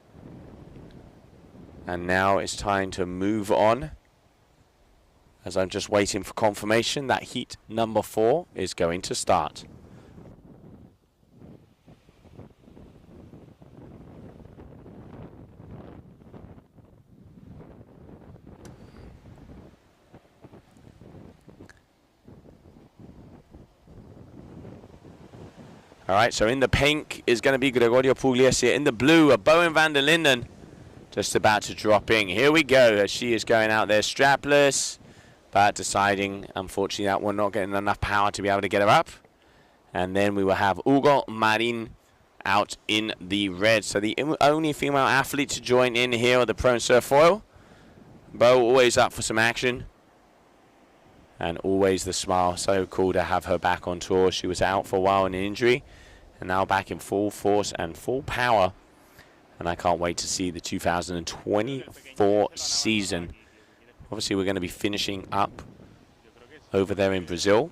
And now it's time to move on, as I'm just waiting for confirmation that heat number 4 is going to start. All right, so in the pink is going to be Gregorio Pugliese. In the blue, Bowen van der Linden. Just about to drop in. Here we go, as she is going out there strapless, but deciding, unfortunately, that we're not getting enough power to be able to get her up. And then we will have Ugo Marin out in the red. So the only female athlete to join in here at the Pro Surfoil. Bo always up for some action. And always the smile. So cool to have her back on tour. She was out for a while in an injury, and now back in full force and full power. And I can't wait to see the 2024 season. Obviously, we're going to be finishing up over there in Brazil.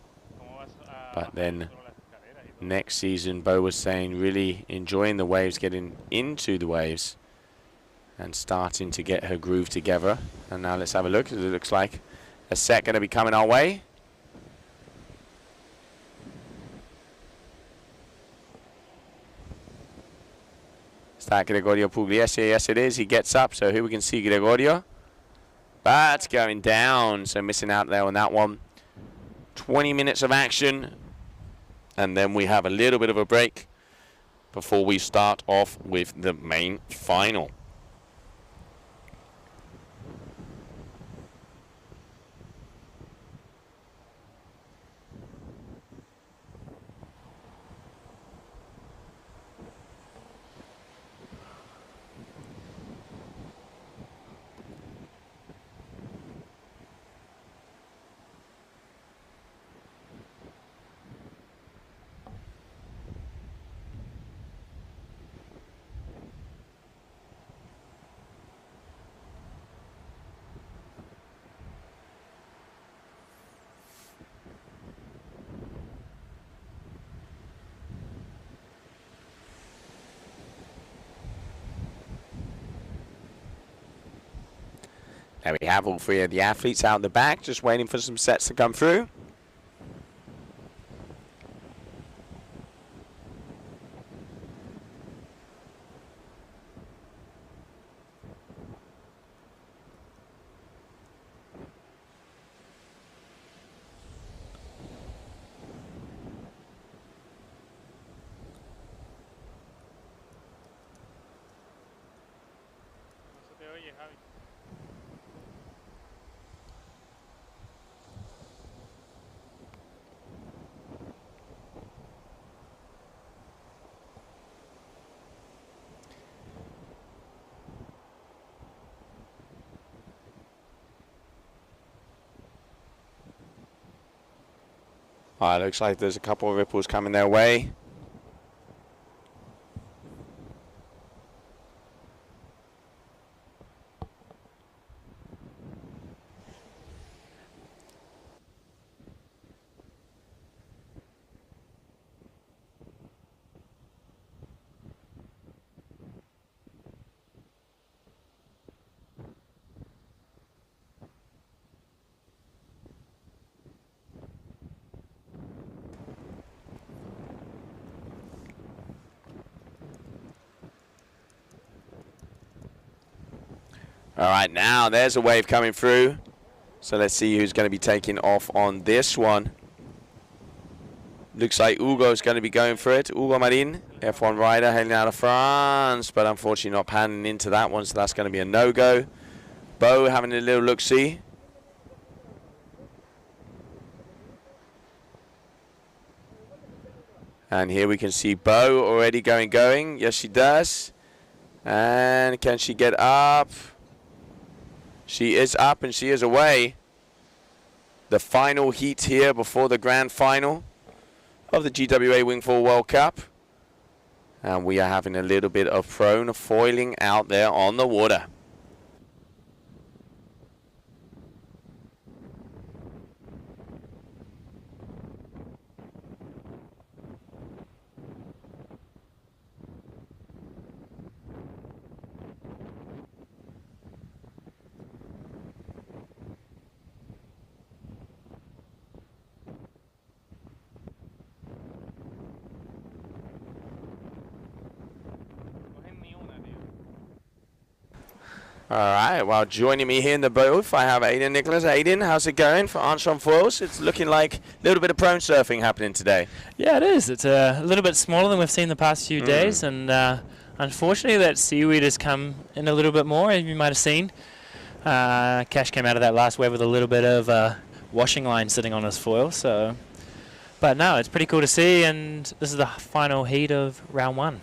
But then next season, Bo was saying, really enjoying the waves, getting into the waves, and starting to get her groove together. And now let's have a look. It looks like a set going to be coming our way. Is that Gregorio Pugliese? Yes, it is. He gets up, so here we can see Gregorio. But going down, so missing out there on that one. 20 minutes of action, and then we have a little bit of a break before we start off with the main final. There we have all 3 of the athletes out the back, just waiting for some sets to come through. Looks like there's a couple of ripples coming their way. All right, now there's a wave coming through. So let's see who's going to be taking off on this one. Looks like Hugo's going to be going for it. Hugo Marin, F1 rider, hailing out of France, but unfortunately not panning into that one, so that's going to be a no-go. Bo having a little look-see. And here we can see Bo already going. Yes, she does. And can she get up? She is up and she is away. The final heat here before the grand final of the GWA Wingfoil World Cup. And we are having a little bit of prone foiling out there on the water. All right, well, joining me here in the booth, I have Aiden Nicholas. Aiden, how's it going for Armstrong Foils? It's looking like a little bit of prone surfing happening today. Yeah, it is. It's a little bit smaller than we've seen the past few days, and unfortunately that seaweed has come in a little bit more, as you might have seen. Cash came out of that last wave with a little bit of washing line sitting on his foil, so... But no, it's pretty cool to see, and this is the final heat of round 1.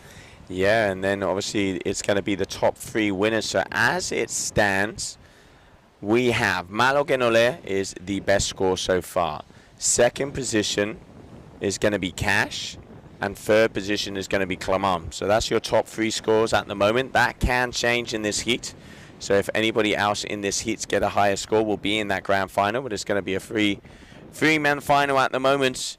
Yeah, and then obviously it's going to be the top 3 winners. So as it stands, we have Malo Genole is the best score so far. Second position is going to be Cash, and third position is going to be Clement. So that's your top 3 scores at the moment. That can change in this heat. So if anybody else in this heat get a higher score, will be in that grand final. But it's going to be a three-man final at the moment.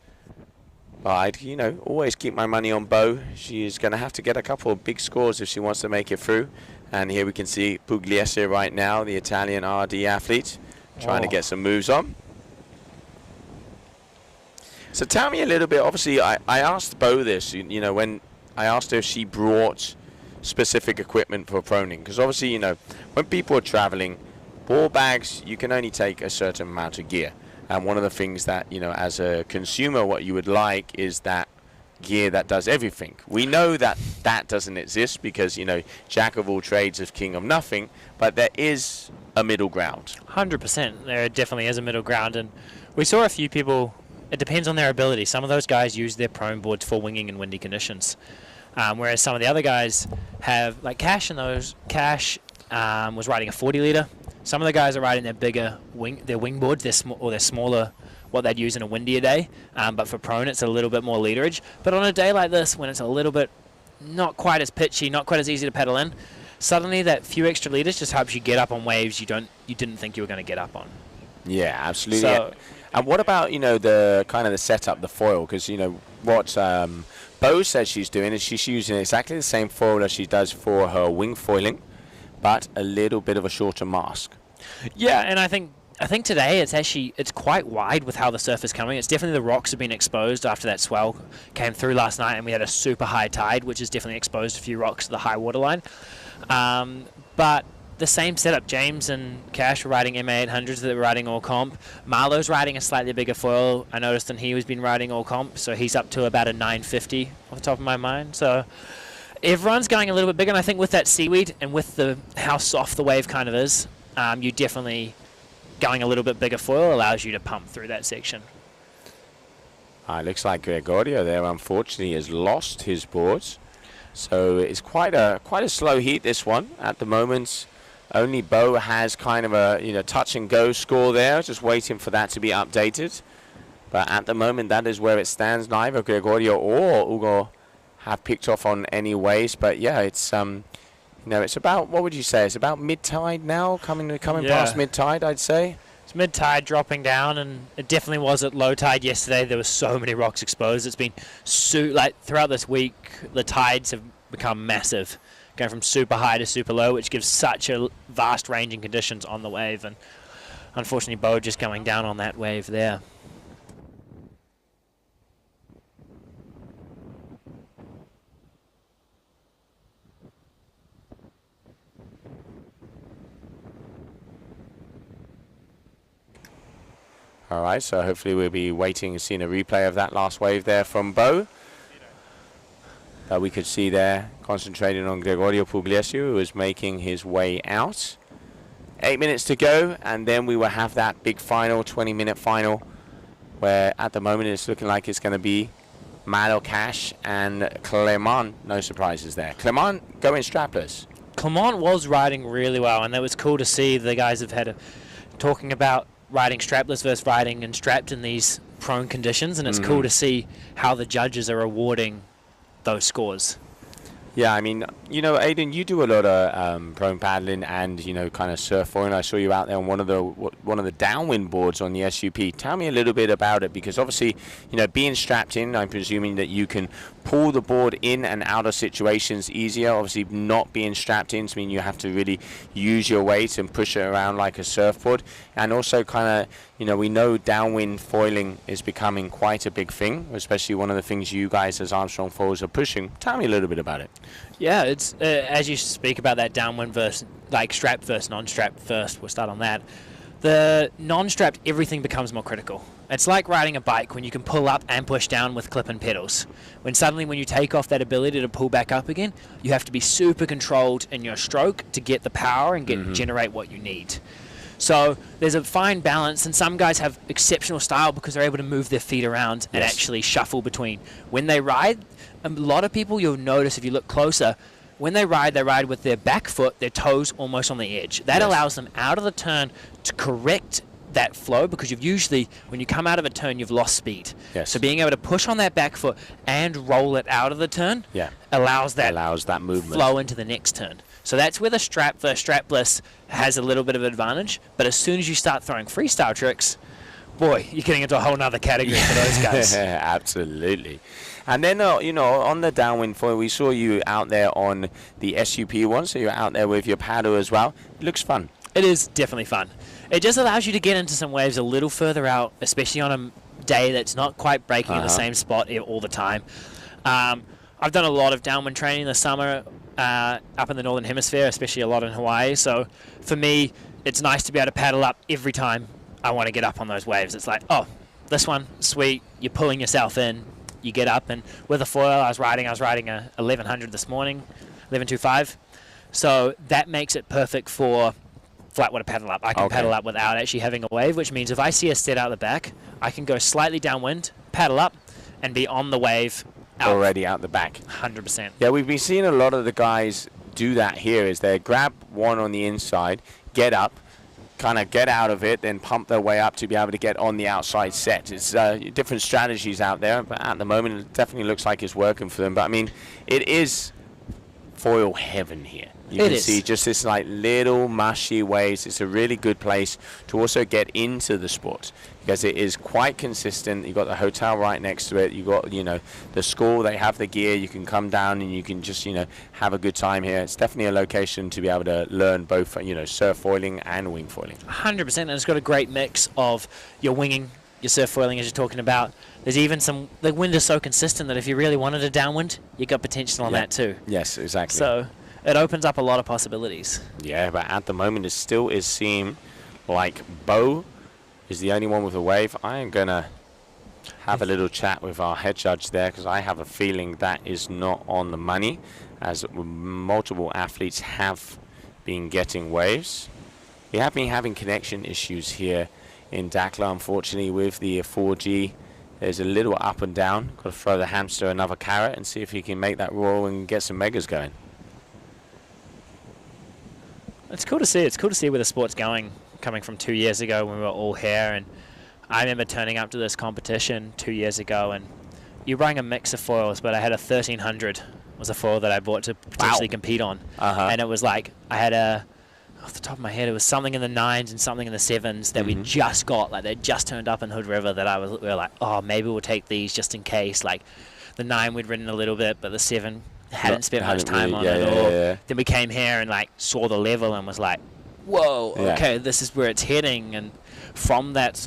But I'd, you know, always keep my money on Bo. She is going to have to get a couple of big scores if she wants to make it through. And here we can see Pugliese right now, the Italian RD athlete, trying to get some moves on. So tell me a little bit. Obviously, I asked Bo this, you know, when I asked her if she brought specific equipment for proning. Because obviously, you know, when people are traveling, ball bags, you can only take a certain amount of gear. And one of the things that, you know, as a consumer, what you would like is that gear that does everything. We know that that doesn't exist because, you know, jack of all trades is king of nothing, but there is a middle ground. 100%. There definitely is a middle ground, and we saw a few people, it depends on their ability. Some of those guys use their prone boards for winging in windy conditions, whereas some of the other guys have, like Cash, was riding a 40 litre. Some of the guys are riding their bigger wing boards, their smaller, what they'd use in a windier day. But for prone, it's a little bit more literage. But on a day like this, when it's a little bit not quite as pitchy, not quite as easy to pedal in, suddenly that few extra liters just helps you get up on waves you didn't think you were going to get up on. Yeah, absolutely. So, and what about, you know, the kind of the setup, the foil? Because, you know, what Bo says she's doing is she's using exactly the same foil as she does for her wing foiling, but a little bit of a shorter mask. Yeah, and I think today it's quite wide with how the surf is coming. It's definitely the rocks have been exposed after that swell came through last night, and we had a super high tide, which has definitely exposed a few rocks to the high water line. But the same setup, James and Cash were riding MA800s that were riding all comp. Marlo's riding a slightly bigger foil, I noticed, and he has been riding all comp, so he's up to about a 950 off the top of my mind. So everyone's going a little bit bigger, and I think with that seaweed and with how soft the wave kind of is, you definitely going a little bit bigger foil allows you to pump through that section. It looks like Gregorio there, unfortunately, has lost his boards. So it's quite a slow heat, this one. At the moment, only Bo has kind of a, you know, touch and go score there, just waiting for that to be updated. But at the moment, that is where it stands. Neither Gregorio or Hugo have picked off on any waves. But yeah, it's you know, it's about, what would you say? It's about mid-tide now, coming past mid-tide, I'd say. It's mid-tide dropping down, and it definitely was at low tide yesterday. There were so many rocks exposed. It's been throughout this week, the tides have become massive, going from super high to super low, which gives such a vast range in conditions on the wave. And unfortunately, Bo just going down on that wave there. All right, so hopefully we'll be waiting and seeing a replay of that last wave there from Bo. That we could see there, concentrating on Gregorio Pugliese, who was making his way out. 8 minutes to go, and then we will have that big final, 20-minute final, where at the moment it's looking like it's going to be Malo Cash and Clement. No surprises there. Clement going strapless. Clement was riding really well, and that was cool to see. The guys have had talking about riding strapless versus riding and strapped in these prone conditions, and it's cool to see how the judges are awarding those scores. Yeah, I mean, you know, Aidan, you do a lot of prone paddling and, you know, kind of surfing. I saw you out there on one of the downwind boards on the SUP. Tell me a little bit about it, because obviously, you know, being strapped in, I'm presuming that you can pull the board in and out of situations easier. Obviously, not being strapped in, I mean, you have to really use your weight and push it around like a surfboard. And also kind of, you know, we know downwind foiling is becoming quite a big thing, especially one of the things you guys as Armstrong foils are pushing. Tell me a little bit about it. Yeah, it's as you speak about that downwind versus like strapped versus non-strapped first. We'll start on that. The non-strapped, everything becomes more critical. It's like riding a bike when you can pull up and push down with clip and pedals. When you take off that ability to pull back up again, you have to be super controlled in your stroke to get the power and generate what you need. So there's a fine balance, and some guys have exceptional style because they're able to move their feet around and actually shuffle between. When they ride, a lot of people, you'll notice if you look closer, when they ride with their back foot, their toes almost on the edge. That allows them out of the turn to correct that flow, because you've usually, when you come out of a turn, you've lost speed. So being able to push on that back foot and roll it out of the turn allows that movement flow into the next turn. So that's where the strap versus strapless has a little bit of advantage. But as soon as you start throwing freestyle tricks, boy, you're getting into a whole nother category for those guys. Absolutely. And then, you know, on the downwind foil, we saw you out there on the SUP one, so you're out there with your paddle as well. It looks fun. It is definitely fun. It just allows you to get into some waves a little further out, especially on a day that's not quite breaking at the same spot all the time. I've done a lot of downwind training this summer up in the Northern Hemisphere, especially a lot in Hawaii. So for me, it's nice to be able to paddle up every time I want to get up on those waves. It's like, oh, this one, sweet. You're pulling yourself in. You get up, and with a foil, I was riding a 1100 this morning, 1125. So that makes it perfect for flat water paddle up. I can paddle up without actually having a wave, which means if I see a set out the back, I can go slightly downwind, paddle up, and be on the wave. Already out the back. 100%. Yeah, we've been seeing a lot of the guys do that here, is they grab one on the inside, get up, kind of get out of it, then pump their way up to be able to get on the outside set. It's different strategies out there, but at the moment it definitely looks like it's working for them. But I mean, it is foil heaven here. You can see just this like little mushy waves. It's a really good place to also get into the sport, because it is quite consistent. You've got the hotel right next to it. You've got, you know, the school. They have the gear. You can come down and you can just, you know, have a good time here. It's definitely a location to be able to learn both, you know, surf foiling and wing foiling. 100%, and it's got a great mix of your winging, your surf foiling, as you're talking about. There's even some, the wind is so consistent that if you really wanted a downwind, you got potential on that too. Yes, exactly. So it opens up a lot of possibilities. Yeah, but at the moment it still is seem like Bo is the only one with a wave. I am going to have a little chat with our head judge there, because I have a feeling that is not on the money, as multiple athletes have been getting waves. We have been having connection issues here in Dakhla, unfortunately, with the 4G. There's a little up and down. Got to throw the hamster another carrot and see if he can make that roll and get some megas going. It's cool to see. It's cool to see where the sport's going, coming from 2 years ago when we were all here. And I remember turning up to this competition 2 years ago, and you bring a mix of foils, but I had a 1300 was a foil that I bought to potentially compete on. And it was like, I had off the top of my head, it was something in the 9s and something in the 7s that we just got. Like, they just turned up in Hood River that we were like, oh, maybe we'll take these just in case. Like, the 9 we'd ridden a little bit, but the 7 hadn't spent much time on it. Then we came here and like saw the level and was like, whoa, okay, this is where it's heading. And from that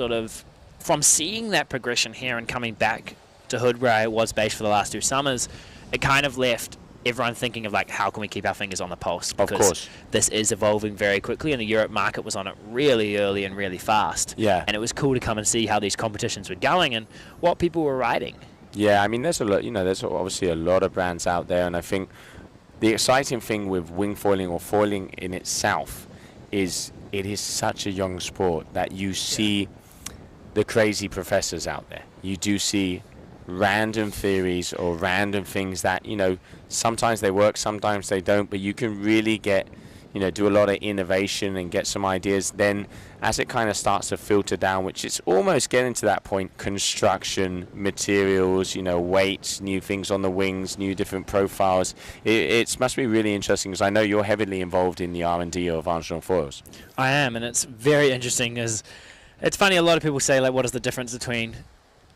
from seeing that progression here and coming back to Hood, where I was based for the last 2 summers, it kind of left everyone thinking of like, how can we keep our fingers on the pulse? Because course. this is evolving very quickly, and the Europe market was on it really early and really fast. Yeah. And it was cool to come and see how these competitions were going and what people were riding. Yeah, I mean, there's a lot. There's obviously a lot of brands out there, and I think the exciting thing with wingfoiling or foiling in itself is it is such a young sport that you see the crazy professors out there. You do see random theories or random things that, sometimes they work, sometimes they don't, but you can really get, do a lot of innovation and get some ideas. Then as it kind of starts to filter down, which it's almost getting to that point, construction, materials, weights, new things on the wings, new different profiles. It must be really interesting, because I know you're heavily involved in the R&D of Armstrong foils. I am, and it's very interesting. It's funny, a lot of people say, like, what is the difference between,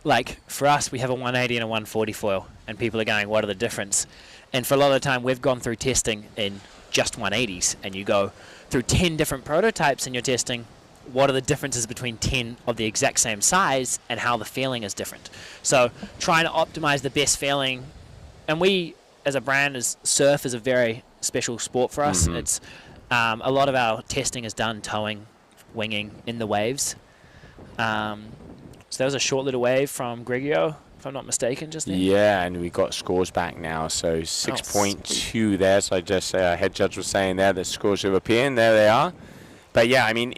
like, for us, we have a 180 and a 140 foil, and people are going, what are the difference? And for a lot of the time, we've gone through testing in just 180s, and you go through 10 different prototypes in your testing. What are the differences between 10 of the exact same size and how the feeling is different? So trying to optimize the best feeling, and we as a brand, surf is a very special sport for us. Mm-hmm. It's a lot of our testing is done towing, winging in the waves. So that was a short little wave from GWA, if I'm not mistaken, just then. Yeah, and we got scores back now, so 6.2 there. So I just head judge was saying there the scores are appearing. There they are. But yeah, I mean,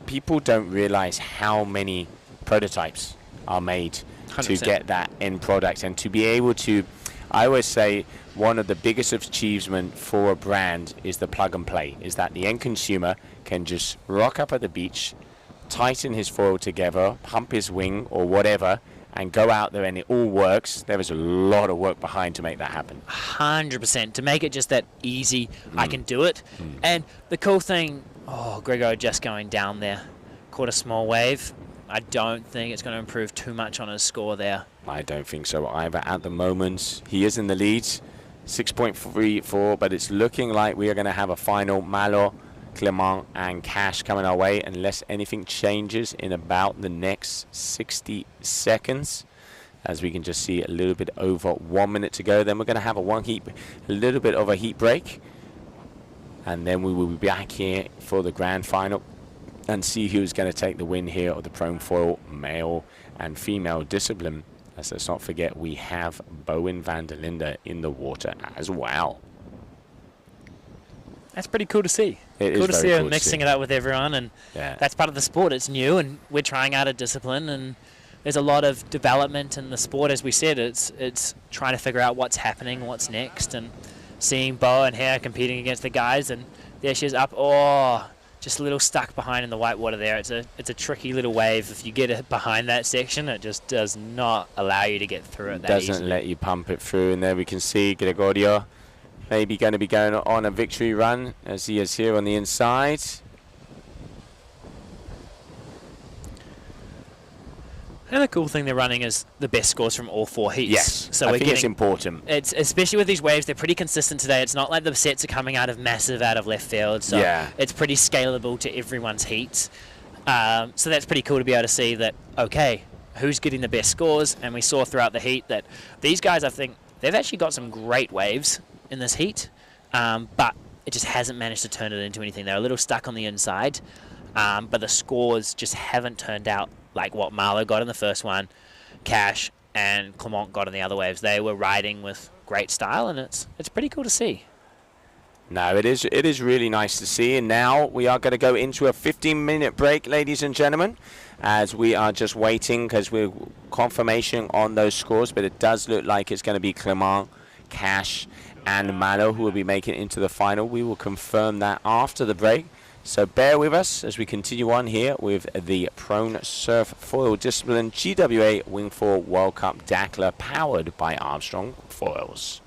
people don't realize how many prototypes are made 100%. to get that end product, and to be able to, I always say one of the biggest achievements for a brand is the plug and play, is that the end consumer can just rock up at the beach, tighten his foil together, pump his wing or whatever, and go out there and it all works. There is a lot of work behind to make that happen. 100%. To make it just that easy, I can do it. And the cool thing, Grego just going down there, caught a small wave. I don't think it's going to improve too much on his score there. I don't think so either at the moment. He is in the lead, 6.34, but it's looking like we are going to have a final Malo, Clement and Cash coming our way, unless anything changes in about the next 60 seconds. As we can just see a little bit over 1 minute to go. Then we're going to have a little bit of a heat break. And then we will be back here for the grand final and see who's going to take the win here of the prone foil male and female discipline. As let's not forget, we have Bowen van der Linde in the water as well. That's pretty cool to see. It cool is to very see cool him to mixing see. it up with everyone, and that's part of the sport. It's new, and we're trying out a discipline, and there's a lot of development in the sport. As we said, it's trying to figure out what's happening, what's next, and seeing Bo and Hare competing against the guys, and there she is up. Just a little stuck behind in the white water there. It's a tricky little wave. If you get it behind that section, it just does not allow you to get through it that Doesn't easily. let you pump it through. And there we can see Gregorio maybe going to be going on a victory run, as he is here on the inside. And the cool thing they're running is the best scores from all 4 heats. Yes, So I we're think it's getting, important. it's especially with these waves, they're pretty consistent today. It's not like the sets are coming out of massive out of left field. So Yeah. it's pretty scalable to everyone's heats. So that's pretty cool to be able to see that, okay, who's getting the best scores? And we saw throughout the heat that these guys, I think, they've actually got some great waves in this heat, but it just hasn't managed to turn it into anything. They're a little stuck on the inside, but the scores just haven't turned out like what Marlo got in the first one, Cash and Clement got in the other waves. They were riding with great style, and it's pretty cool to see. No, it is really nice to see. And now we are going to go into a 15-minute break, ladies and gentlemen, as we are just waiting because we're confirmation on those scores, but it does look like it's going to be Clement, Cash and Malo who will be making it into the final. We will confirm that after the break. So bear with us as we continue on here with the prone surf foil discipline GWA Wingfoil World Cup Dakhla, powered by Armstrong Foils.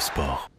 sport.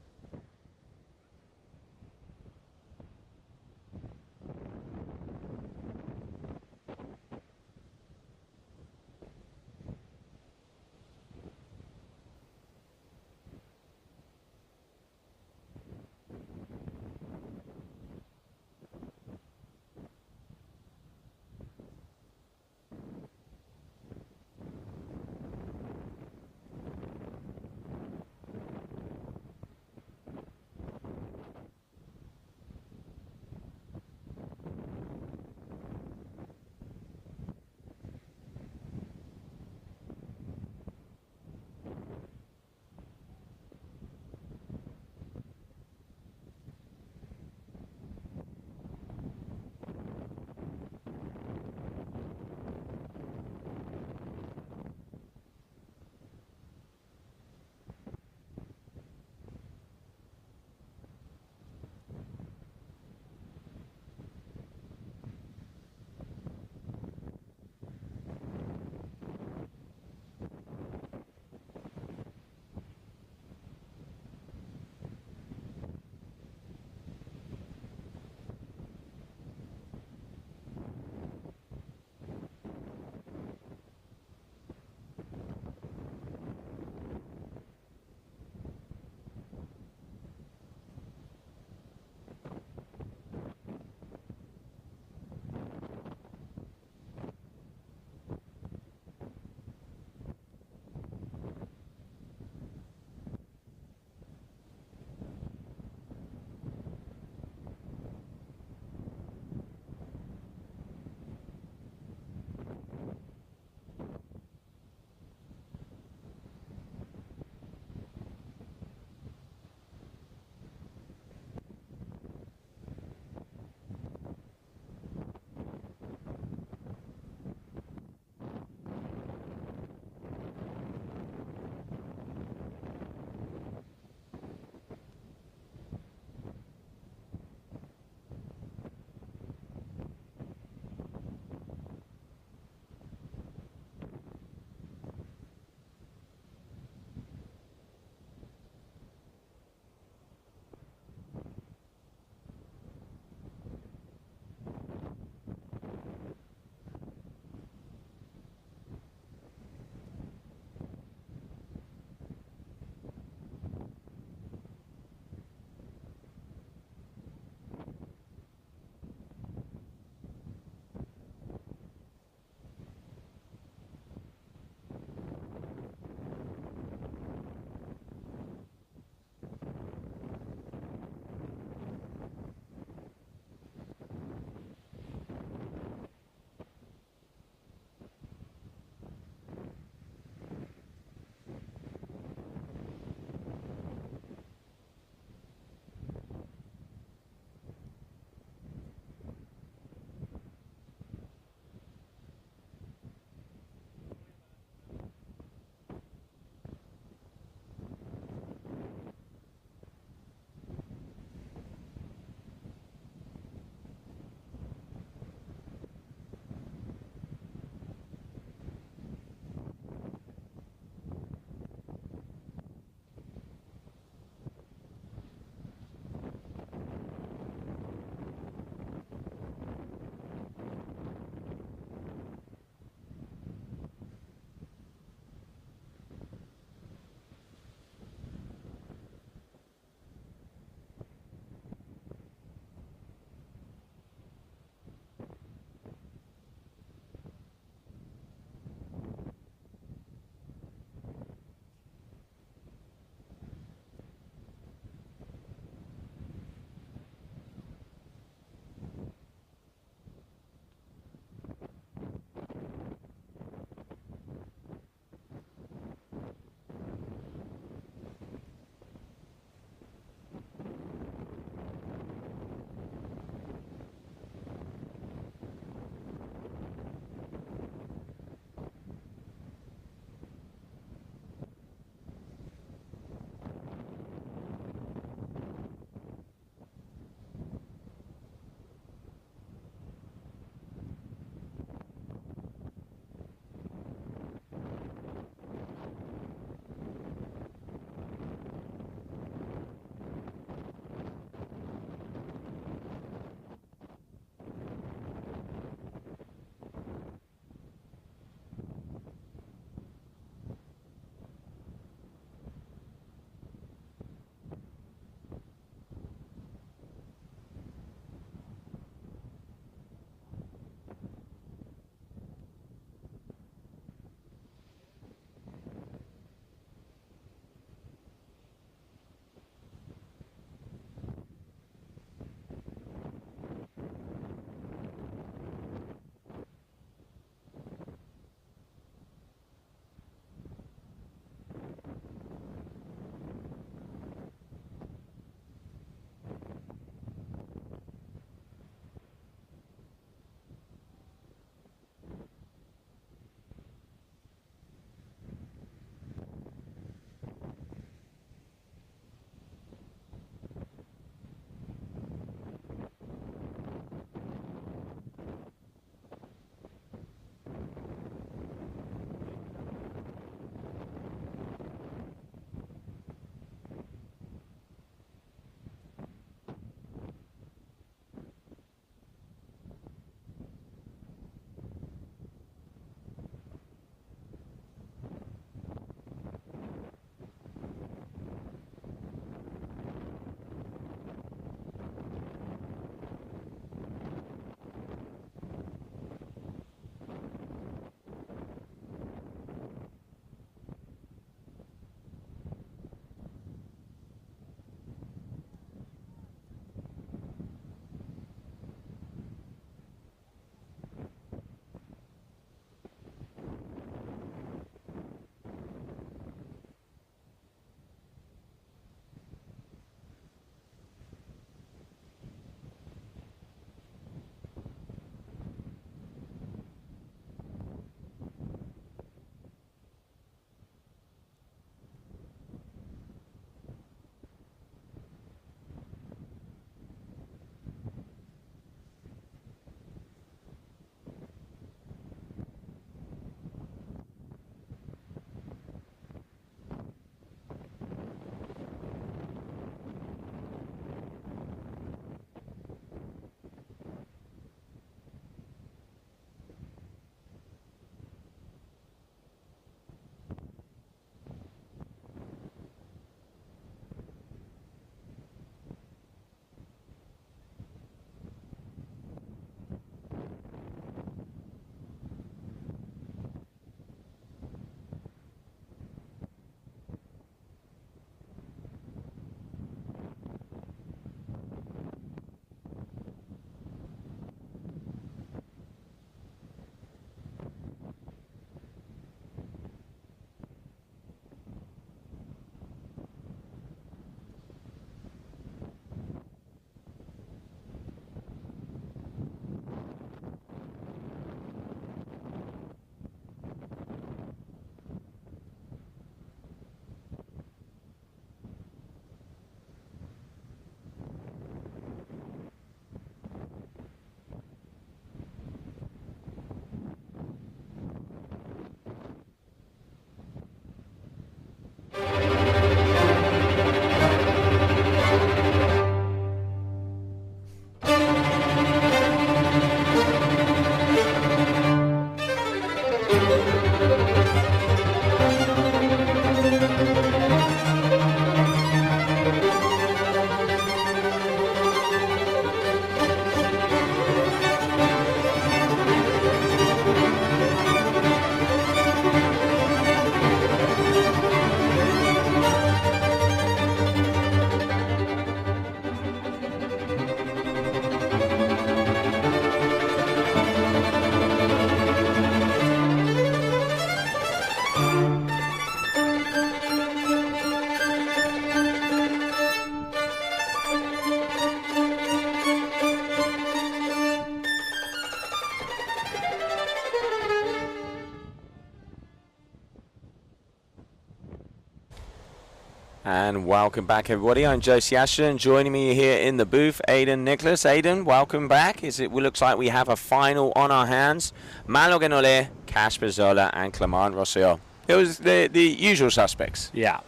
And welcome back, everybody. I'm Josie Ashton. Joining me here in the booth, Aidan Nicholas. Aidan, welcome back. It looks like we have a final on our hands. Malo Genole, Cash Pizzola, and Clement Rosselló. It was the usual suspects. Yeah.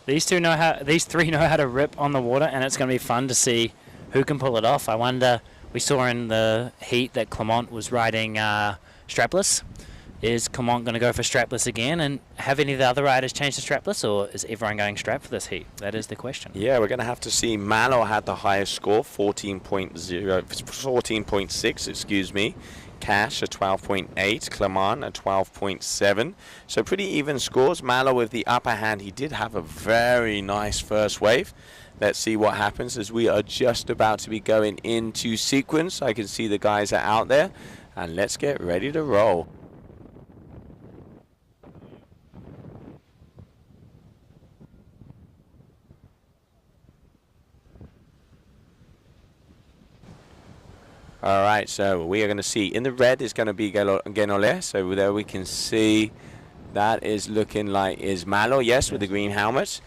These three know how to rip on the water, and it's going to be fun to see who can pull it off. I wonder, we saw in the heat that Clement was riding strapless. Is Clement going to go for strapless again, and have any of the other riders change to strapless, or is everyone going strap for this heat? That is the question. Yeah, we're going to have to see. Malo had the highest score, 14.6, excuse me. Cash a 12.8, Clement a 12.7. So pretty even scores. Malo with the upper hand. He did have a very nice first wave. Let's see what happens as we are just about to be going into sequence. I can see the guys are out there, and let's get ready to roll. All right, so we are going to see in the red is going to be Genole. So there we can see that is looking like is Malo, yes, with the green helmet.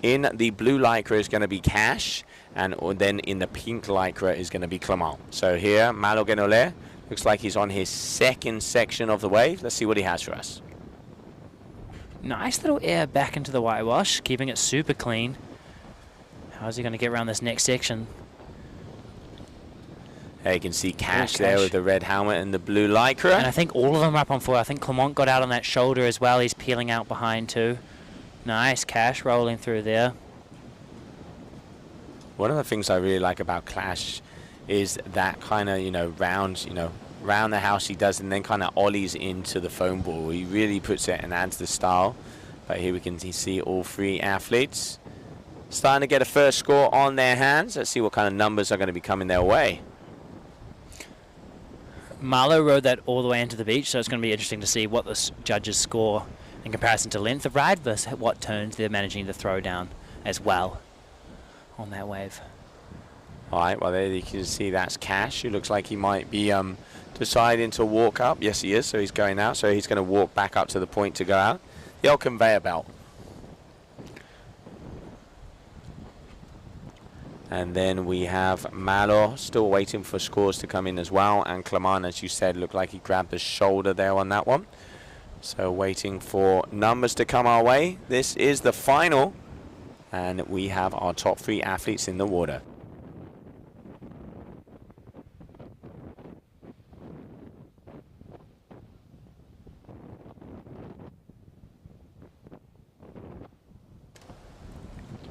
In the blue lycra is going to be Cash, and then in the pink lycra is going to be Clement. So here, Malo Genole looks like he's on his second section of the wave. Let's see what he has for us. Nice little air back into the whitewash, keeping it super clean. How's he going to get around this next section? There you can see Cash there with the red helmet and the blue lycra. And I think all of them are up on foil. I think Clement got out on that shoulder as well. He's peeling out behind too. Nice, Cash rolling through there. One of the things I really like about Clash is that kind of, round the house he does, and then kind of ollies into the foam ball. He really puts it and adds the style. But here we can see all three athletes starting to get a first score on their hands. Let's see what kind of numbers are going to be coming their way. Malo rode that all the way into the beach, so it's going to be interesting to see what the judges score in comparison to length of ride versus what turns they're managing to throw down as well on that wave. All right, well, there you can see that's Cash, who looks like he might be deciding to walk up. Yes, he is, so he's going out. So he's going to walk back up to the point to go out. The old conveyor belt. And then we have Malo still waiting for scores to come in as well. And Clement, as you said, looked like he grabbed the shoulder there on that one. So waiting for numbers to come our way. This is the final. And we have our top three athletes in the water.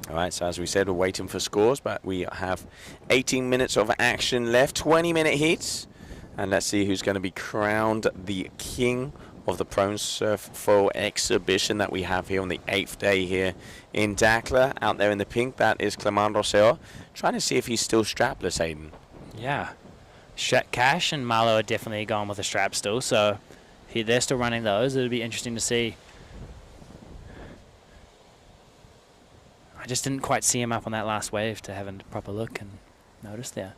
All right, so as we said, we're waiting for scores, but we have 18 minutes of action left, 20-minute heats. And let's see who's going to be crowned the king of the Pro Surf Foil exhibition that we have here on the 8th day here in Dakhla. Out there in the pink, that is Clement Rosselló. Trying to see if he's still strapless, Aidan. Yeah. Cash and Malo are definitely going with a strap still, so they're still running those. It'll be interesting to see. I just didn't quite see him up on that last wave to have a proper look and notice there.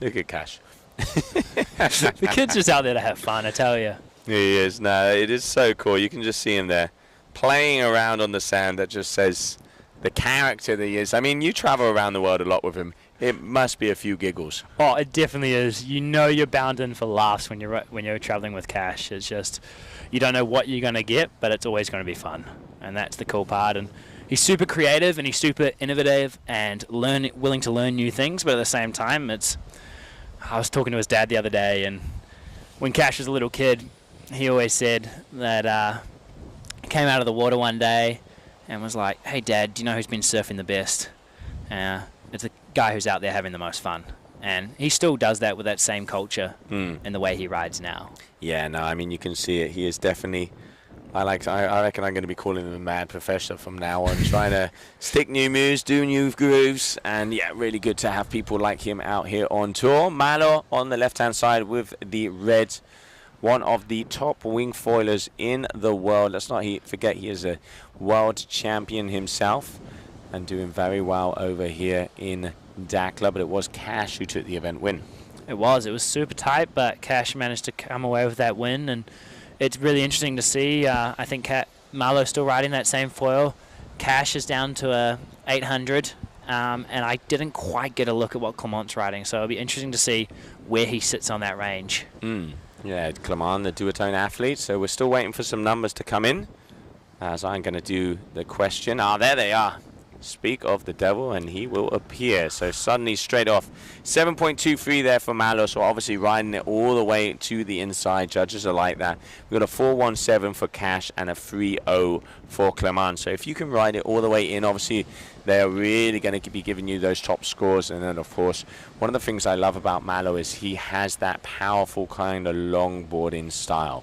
Look at Cash. The kid's just out there to have fun, I tell you. He is. No, it is so cool. You can just see him there playing around on the sand. That just says the character that he is. I mean, you travel around the world a lot with him. It must be a few giggles. Oh, it definitely is. You know you're bound in for laughs when you're traveling with Cash. It's just, you don't know what you're going to get, but it's always going to be fun. And that's the cool part. And he's super creative and he's super innovative and willing to learn new things, but at the same time, I was talking to his dad the other day, and when Cash was a little kid, he always said that he came out of the water one day and was like, "Hey Dad, do you know who's been surfing the best? It's the guy who's out there having the most fun." And he still does that with that same culture in the way he rides now. Yeah, no, I mean, you can see it. He is definitely... I reckon I'm going to be calling him a mad professor from now on, trying to stick new moves, do new grooves, and yeah, really good to have people like him out here on tour. Malo on the left-hand side with the red, one of the top wingfoilers in the world. Let's not forget he is a world champion himself and doing very well over here in Dakhla, but it was Cash who took the event win. It was super tight, but Cash managed to come away with that win, and it's really interesting to see. I think Malo's still riding that same foil. Cash is down to a 800, and I didn't quite get a look at what Clement's riding, so it'll be interesting to see where he sits on that range. Yeah, Clement, the duotone athlete. So we're still waiting for some numbers to come in, as I'm going to do the question. There they are. Speak of the devil, and he will appear. So suddenly, straight off, 7.23 there for Malo. So obviously riding it all the way to the inside. Judges are like that. We've got a 4.17 for Cash and a 3.0 for Clement. So if you can ride it all the way in, obviously they're really going to be giving you those top scores. And then, of course, one of the things I love about Malo is he has that powerful kind of longboarding style.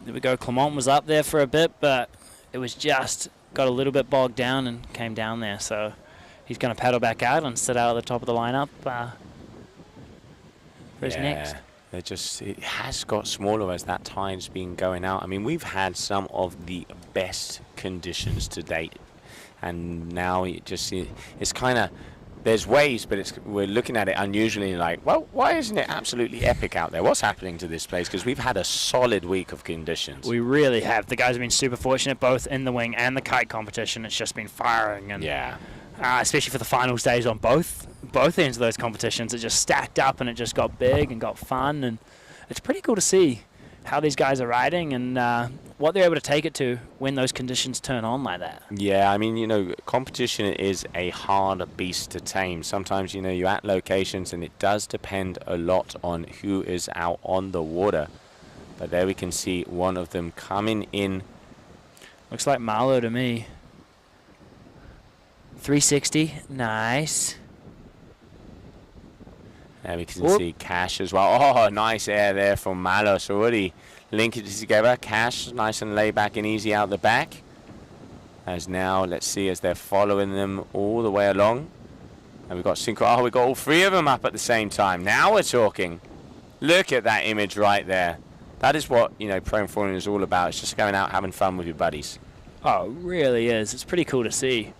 There we go. Clement was up there for a bit, but it was just got a little bit bogged down and came down there. So he's going to paddle back out and sit out at the top of the lineup for his next. It has got smaller as that tide's been going out. I mean, we've had some of the best conditions to date, and now it's kind of, there's waves, but we're looking at it unusually like, well, why isn't it absolutely epic out there? What's happening to this place? Because we've had a solid week of conditions. We really have. The guys have been super fortunate, both in the wing and the kite competition. It's just been firing, and especially for the final days on both ends of those competitions, it just stacked up and it just got big and got fun, and it's pretty cool to see how these guys are riding and what they're able to take it to when those conditions turn on like that. Yeah, I mean, competition is a hard beast to tame. Sometimes, you're at locations and it does depend a lot on who is out on the water. But there we can see one of them coming in. Looks like Malo to me. 360, nice. There we can see Cash as well. Oh, nice air there from Malo. So already linking it together. Cash nice and laid back and easy out the back. As now, let's see, as they're following them all the way along. And we've got Synchro. We've got all three of them up at the same time. Now we're talking. Look at that image right there. That is what, prone foiling is all about. It's just going out having fun with your buddies. Oh, it really is. It's pretty cool to see.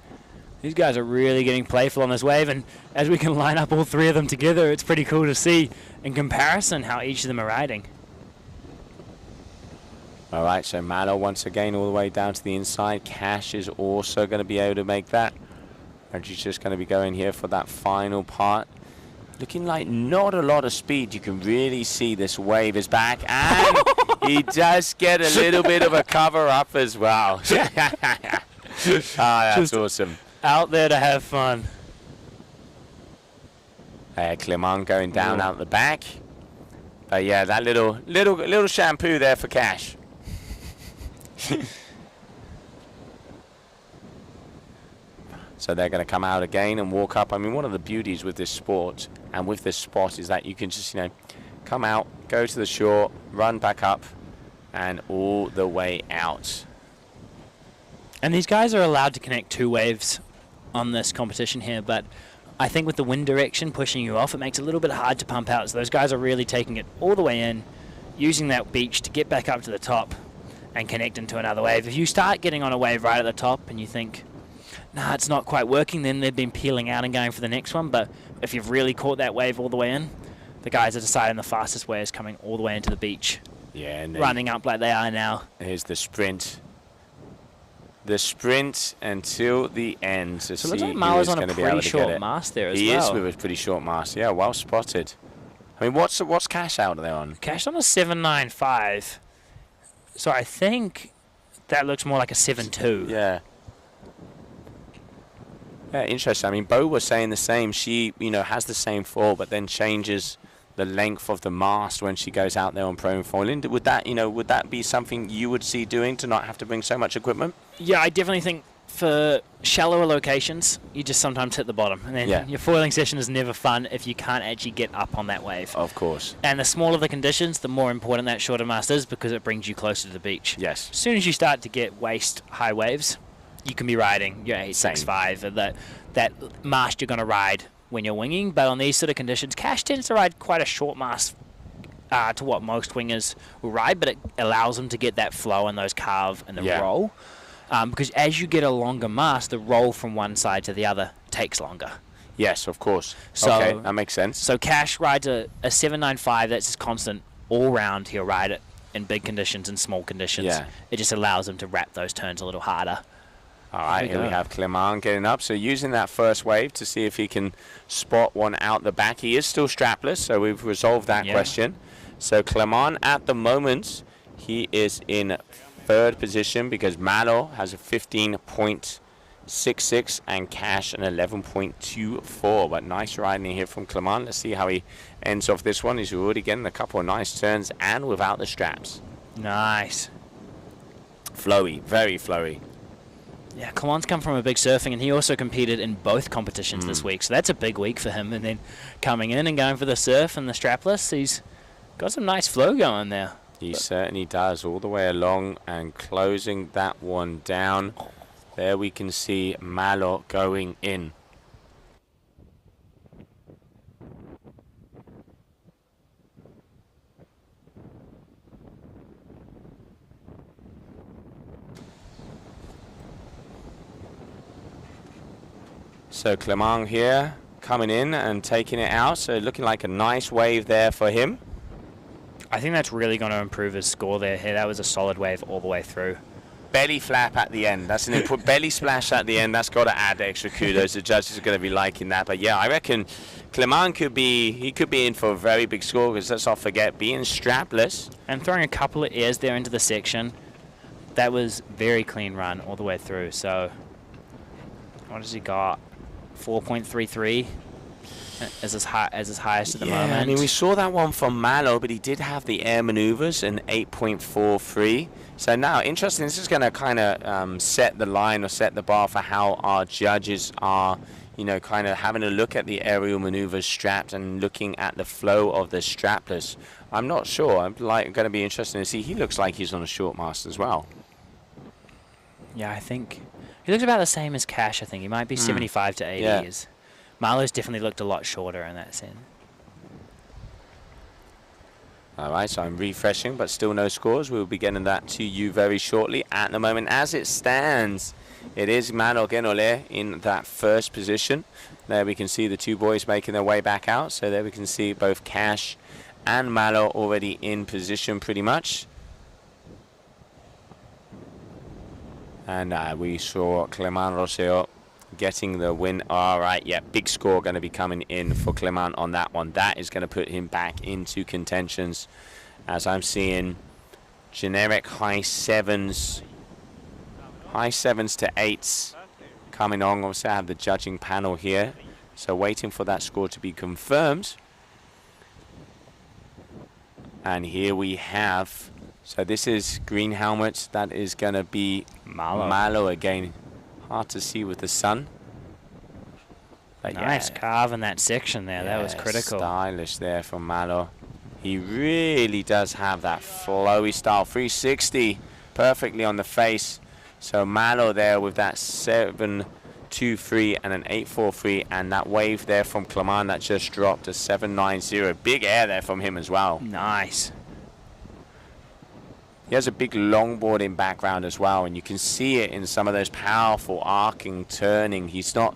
These guys are really getting playful on this wave, and as we can line up all three of them together, it's pretty cool to see in comparison how each of them are riding. All right, so Malo once again all the way down to the inside. Cash is also going to be able to make that. And she's just going to be going here for that final part. Looking like not a lot of speed. You can really see this wave is back, and he does get a little bit of a cover up as well. That's awesome. Out there to have fun. Clement going down out the back. Yeah, that little shampoo there for Cash. So they're going to come out again and walk up. I mean, one of the beauties with this sport and with this spot is that you can just, come out, go to the shore, run back up, and all the way out. And these guys are allowed to connect two waves on this competition here, but I think with the wind direction pushing you off, it makes it a little bit hard to pump out. So those guys are really taking it all the way in, using that beach to get back up to the top and connect into another wave. If you start getting on a wave right at the top and you think, nah, it's not quite working, then they've been peeling out and going for the next one. But if you've really caught that wave all the way in, the guys are deciding the fastest way is coming all the way into the beach. Yeah, and running up like they are now. Here's the sprint. The sprint until the end. So it looks like Malo's on a pretty short mast there as well. He is with a pretty short mast. Yeah, well spotted. I mean, what's Cash out there on? Cash on a 7.95. So I think that looks more like a 7.2. Yeah. Yeah, interesting. I mean, Bo was saying the same. She, has the same fall, but then changes the length of the mast when she goes out there on prone foiling. Would that be something you would see doing to not have to bring so much equipment? Yeah, I definitely think for shallower locations, you just sometimes hit the bottom. And then your foiling session is never fun if you can't actually get up on that wave. Of course. And the smaller the conditions, the more important that shorter mast is because it brings you closer to the beach. Yes. As soon as you start to get waist high waves, you can be riding your 865, that mast you're going to ride when you're winging. But on these sort of conditions, Cash tends to ride quite a short mast to what most wingers will ride, but it allows them to get that flow and those carve and the roll. because as you get a longer mast, the roll from one side to the other takes longer. Yes, of course. So, okay, that makes sense. So Cash rides a 795 that's just constant all round. He'll ride it in big conditions and small conditions. Yeah. It just allows him to wrap those turns a little harder. All right, here we have Clement getting up. So using that first wave to see if he can spot one out the back. He is still strapless, so we've resolved that question. So Clement at the moment, he is in third position because Malo has a 15.66 and Cash an 11.24. But nice riding here from Clement. Let's see how he ends off this one. He's already getting a couple of nice turns and without the straps. Nice. Flowy, very flowy. Yeah, Clement's come from a big surfing, and he also competed in both competitions this week, so that's a big week for him. And then coming in and going for the surf and the strapless, he's got some nice flow going there. He certainly does, all the way along and closing that one down. There we can see Malo going in. So Clement here coming in and taking it out, so looking like a nice wave there for him. I think that's really going to improve his score there. Hey, that was a solid wave all the way through. Belly flap at the end. That's an input. Belly splash at the end. That's got to add extra kudos. The judges are going to be liking that. But yeah, I reckon Clement could be in for a very big score because let's not forget being strapless and throwing a couple of airs there into the section. That was very clean run all the way through. So what has he got? 4.33 as his highest at the moment. I mean, we saw that one from Malo, but he did have the air maneuvers and 8.43. So now, interesting, this is going to kind of set the line or set the bar for how our judges are, you know, kind of having a look at the aerial maneuvers strapped and looking at the flow of the strapless. I'm not sure. I'm going to be interested to see. He looks like he's on a short mast as well. Yeah, I think he looks about the same as Cash. I think he might be 75 to 80. Yeah. Marlowe's definitely looked a lot shorter in that sense. All right, so I'm refreshing, but still no scores. We'll be getting that to you very shortly. At the moment, as it stands, it is Mano Genole in that first position. There we can see the two boys making their way back out. So there we can see both Cash and Malo already in position pretty much. And we saw Clement Rosseo getting the win. All right, yeah, big score going to be coming in for Clement on that one. That is going to put him back into contentions, as I'm seeing generic high sevens to 8s coming on. Obviously, I have the judging panel here, so waiting for that score to be confirmed. And here we have, so this is green helmet. That is going to be Malo again. Hard to see with the sun. But nice yeah, carve in that section there. Yeah, that was critical. Stylish there from Malo. He really does have that flowy style. 360 perfectly on the face. So Malo there with that 7.23 and an 8.43, and that wave there from Clement that just dropped to 7.90. Big air there from him as well. Nice. He has a big longboarding background as well, and you can see it in some of those powerful arcing turning. He's not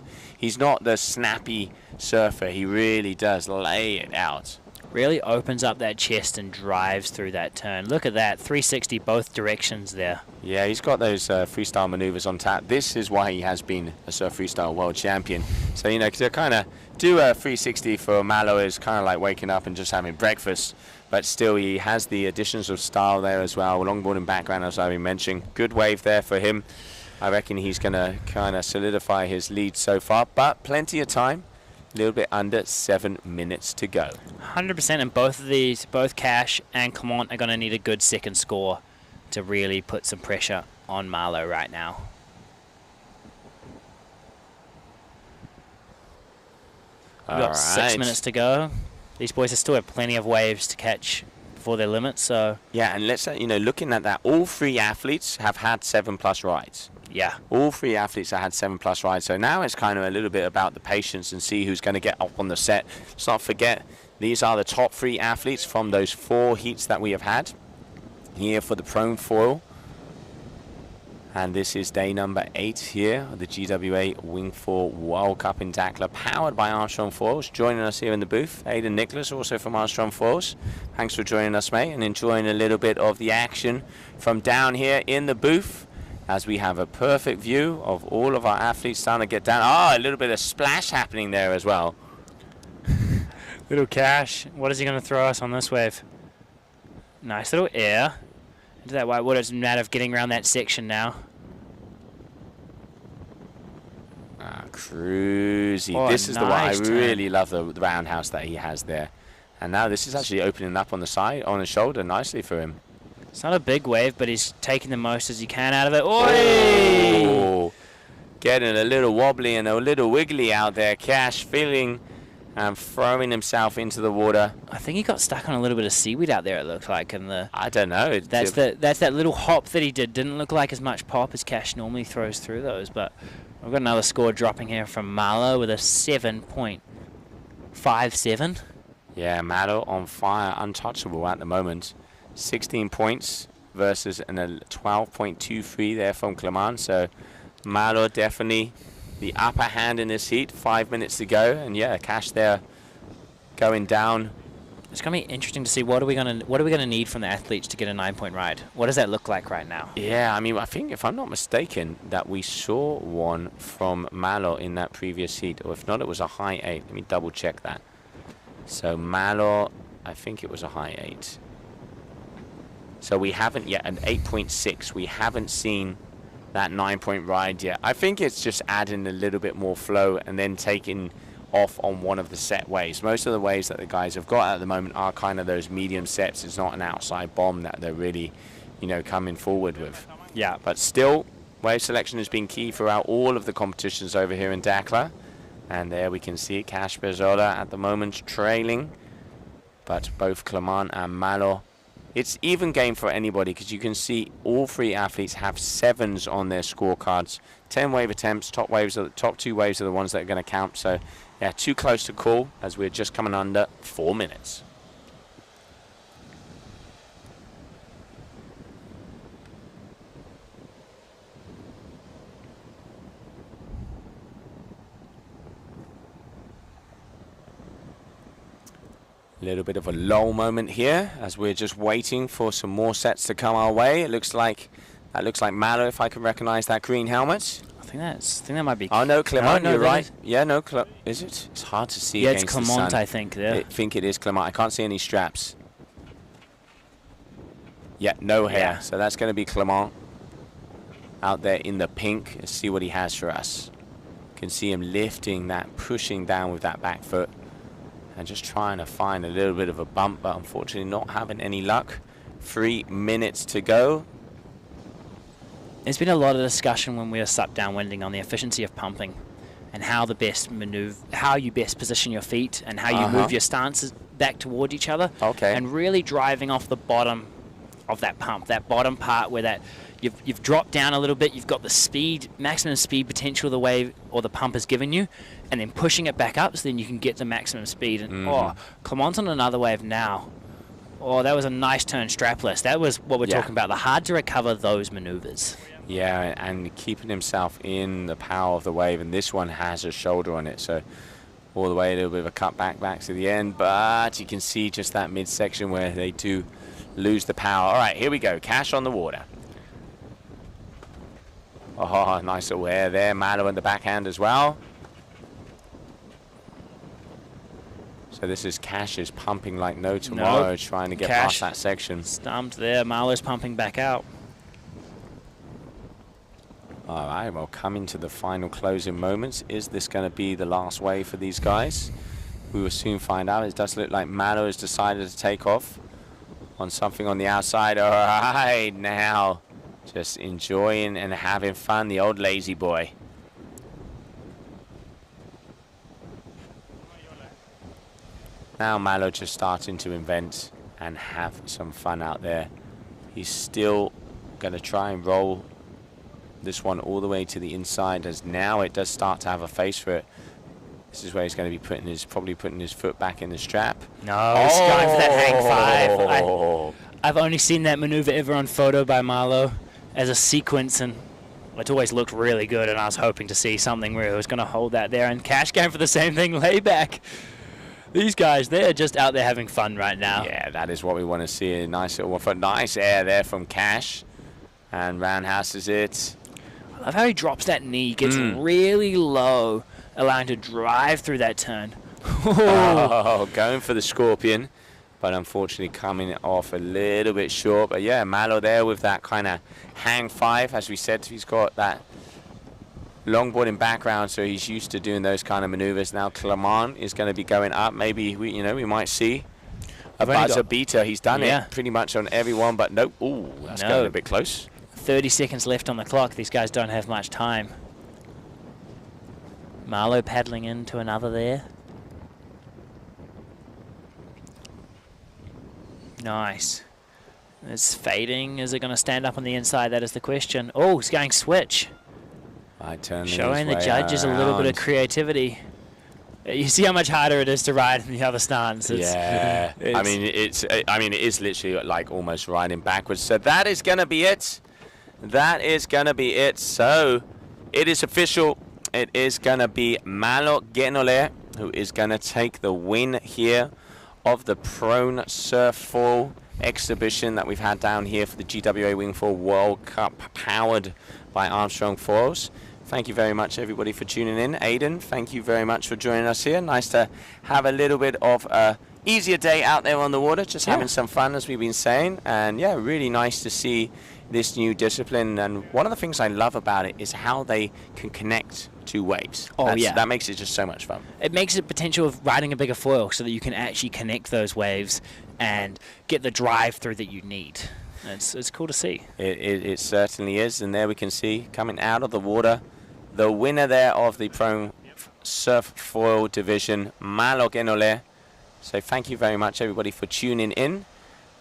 the snappy surfer. He really does lay it out. Really opens up that chest and drives through that turn. Look at that, 360 both directions there. Yeah, he's got those freestyle maneuvers on tap. This is why he has been a surf freestyle world champion. So, you know, to kind of do a 360 for Malo is kind of like waking up and just having breakfast. But still, he has the additions of style there as well. Longboarding background, as I've been mentioning. Good wave there for him. I reckon he's going to kind of solidify his lead so far. But plenty of time. A little bit under 7 minutes to go. 100%, and both of these, both Cash and Clement, are going to need a good second score to really put some pressure on Malo right now. We've got 6 minutes to go. These boys still have plenty of waves to catch before their limit, so... Yeah, and let's, you know, looking at that, all three athletes have had 7+ rides. Yeah. All three athletes have had 7+ rides, so now it's kind of a little bit about the patience and see who's going to get up on the set. Let's not forget, these are the top 3 athletes from those 4 heats that we have had here for the prone foil. And this is day number 8 here at the GWA Wingfoil World Cup in Dakhla, powered by Armstrong Foils. Joining us here in the booth, Aidan Nicholas, also from Armstrong Foils. Thanks for joining us, mate, and enjoying a little bit of the action from down here in the booth, as we have a perfect view of all of our athletes starting to get down. Oh, a little bit of splash happening there as well. Little Cash. What is he going to throw us on this wave? Nice little air into that white water. It's a matter of getting around that section now. Cruisy. Oh, this is the one. I nice turn. really love the roundhouse that he has there. And now this is actually opening up on the side, on the shoulder nicely for him. It's not a big wave, but he's taking the most as he can out of it. Oi! Oh, getting a little wobbly and a little wiggly out there. Cash feeling and throwing himself into the water. I think he got stuck on a little bit of seaweed out there, it looked like. And I don't know. that's that little hop that he did. Didn't look like as much pop as Cash normally throws through those. But we've got another score dropping here from Marlo with a 7.57. Yeah, Malo on fire, untouchable at the moment. 16 points versus a 12.23 there from Clement. So Malo definitely the upper hand in this heat. 5 minutes to go, and yeah, Cash there going down. It's going to be interesting to see what are we going to need from the athletes to get a 9-point ride. What does that look like right now? Yeah, I mean, I think if I'm not mistaken that we saw one from Malo in that previous heat, or if not, it was a high 8. Let me double check that. So Malo, I think it was a high 8. So we haven't yet, an 8.6. We haven't seen that 9-point ride yet. I think it's just adding a little bit more flow and then taking off on one of the set waves. Most of the waves that the guys have got at the moment are kind of those medium sets. It's not an outside bomb that they're really, coming forward with. Yeah. But still, wave selection has been key throughout all of the competitions over here in Dakhla. And there we can see Cash Bezzola at the moment trailing. But both Clement and Malo, it's even game for anybody, because you can see all three athletes have 7s on their scorecards. 10 wave attempts, top 2 waves are the ones that are going to count. So yeah, too close to call as we're just coming under 4 minutes. A little bit of a lull moment here as we're just waiting for some more sets to come our way. It looks like Malo, if I can recognize that green helmet. I think that might be. Oh no, Clement, no, you're right. Yeah, no, is it? It's hard to see. Yeah, it's against the Clement, sun. I think. There. I think it is Clement. I can't see any straps. Yeah, no hair. Yeah. So that's going to be Clement out there in the pink. Let's see what he has for us. You can see him lifting that, pushing down with that back foot, and just trying to find a little bit of a bump, but unfortunately not having any luck. 3 minutes to go. There's been a lot of discussion when we were sat downwinding on the efficiency of pumping and how the best how you best position your feet and how you move your stances back toward each other. Okay. And really driving off the bottom of that pump, that bottom part where that you've dropped down a little bit, you've got the speed, maximum speed potential the wave or the pump has given you, and then pushing it back up so then you can get the maximum speed. And Clement's on another wave now. Oh, that was a nice turn strapless. That was what we're talking about, the hard to recover those maneuvers. Yeah, and keeping himself in the power of the wave, and this one has a shoulder on it, so all the way, a little bit of a cut back to the end, but you can see just that midsection where they do lose the power. All right, here we go. Cash on the water. Oh, nice little air there. Malo in the backhand as well. So this is Cash is pumping like no tomorrow, trying to get past that section. Stumped there. Malo's pumping back out. All right, well, coming to the final closing moments. Is this going to be the last wave for these guys? We will soon find out. It does look like Malo has decided to take off on something on the outside. All right, now just enjoying and having fun, the old lazy boy. Now Malo just starting to invent and have some fun out there. He's still going to try and roll this one all the way to the inside, as now it does start to have a face for it. This is where he's going to be probably putting his foot back in the strap. No, he's going for that hang 5. I've only seen that maneuver ever on photo by Marlo as a sequence, and It's always looked really good, and I was hoping to see something where it was going to hold that there. And Cash came for the same thing, layback. These guys, they're just out there having fun right now. Yeah, that is what we want to see. A nice little for nice air there from Cash. And roundhouses it. I love how he drops that knee, gets really low, allowing to drive through that turn. Oh, going for the scorpion, but unfortunately coming off a little bit short. But yeah, Malo there with that kind of hang 5. As we said, he's got that longboarding background, so he's used to doing those kind of maneuvers. Now Clement is going to be going up. Maybe we might see a buzzer beater. He's done it pretty much on everyone, but nope. Ooh, that's going a bit close. 30 seconds left on the clock. These guys don't have much time. Malo paddling into another there. Nice. It's fading. Is it going to stand up on the inside? That is the question. Oh, he's going switch. Showing the judges a little bit of creativity. You see how much harder it is to ride in the other stance. It is literally like almost riding backwards. So that is going to be it. That is going to be it. So it is official. It is going to be Malo Genole who is going to take the win here of the Prone Surf Foil exhibition that we've had down here for the GWA Wingfoil World Cup, powered by Armstrong Foils. Thank you very much, everybody, for tuning in. Aidan, thank you very much for joining us here. Nice to have a little bit of a easier day out there on the water, just having some fun, as we've been saying. And yeah, really nice to see this new discipline. And one of the things I love about it is how they can connect to waves. That makes it just so much fun. It makes the potential of riding a bigger foil so that you can actually connect those waves and get the drive through that you need. It's cool to see. It certainly is. And there we can see, coming out of the water, the winner there of the Pro Surf Foil division, Malo Genole. So thank you very much, everybody, for tuning in,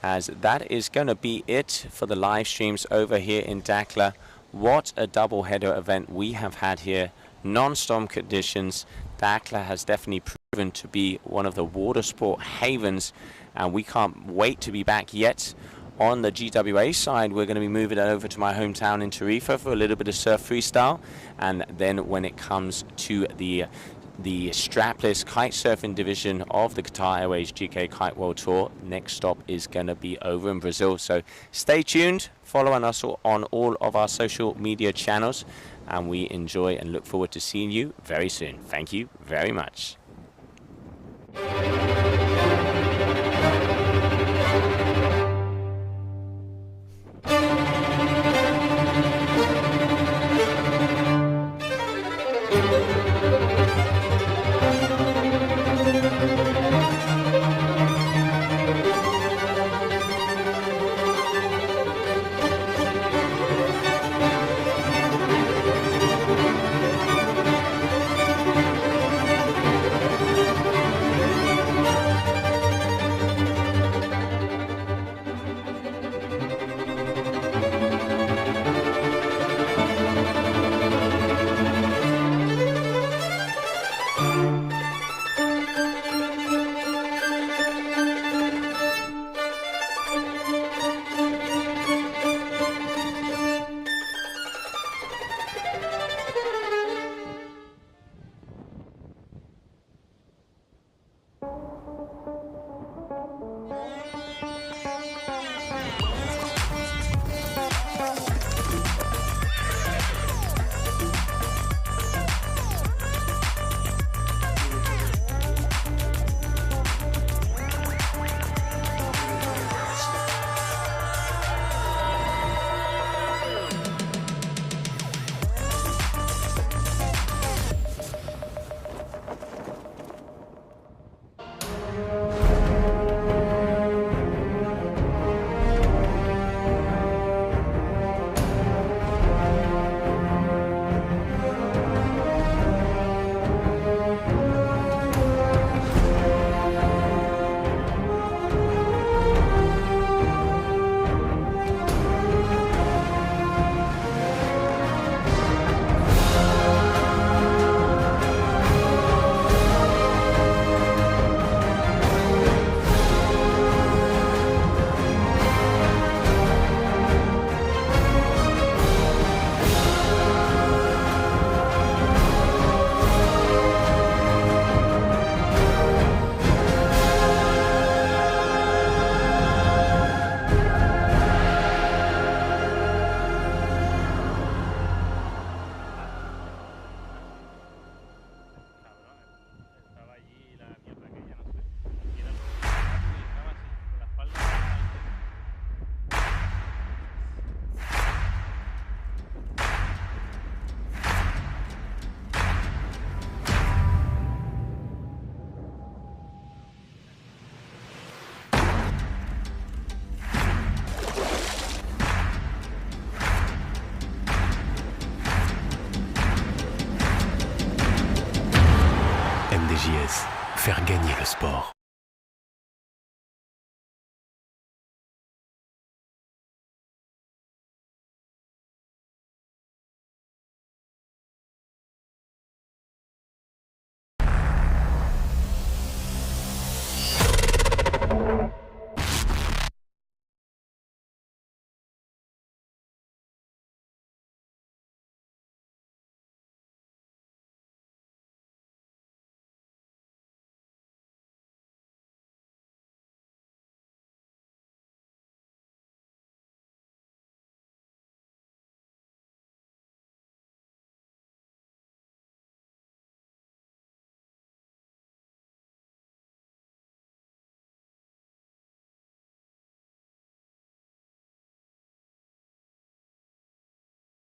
as that is going to be it for the live streams over here in Dakhla. What a double-header event we have had here. Non-storm conditions. Dakhla has definitely proven to be one of the water sport havens, and we can't wait to be back yet. On the GWA side, we're going to be moving over to my hometown in Tarifa for a little bit of surf freestyle. And then when it comes to the strapless kite surfing division of the Qatar Airways GK Kite World Tour, next stop is going to be over in Brazil. So stay tuned, following us on all of our social media channels, and we enjoy and look forward to seeing you very soon. Thank you very much.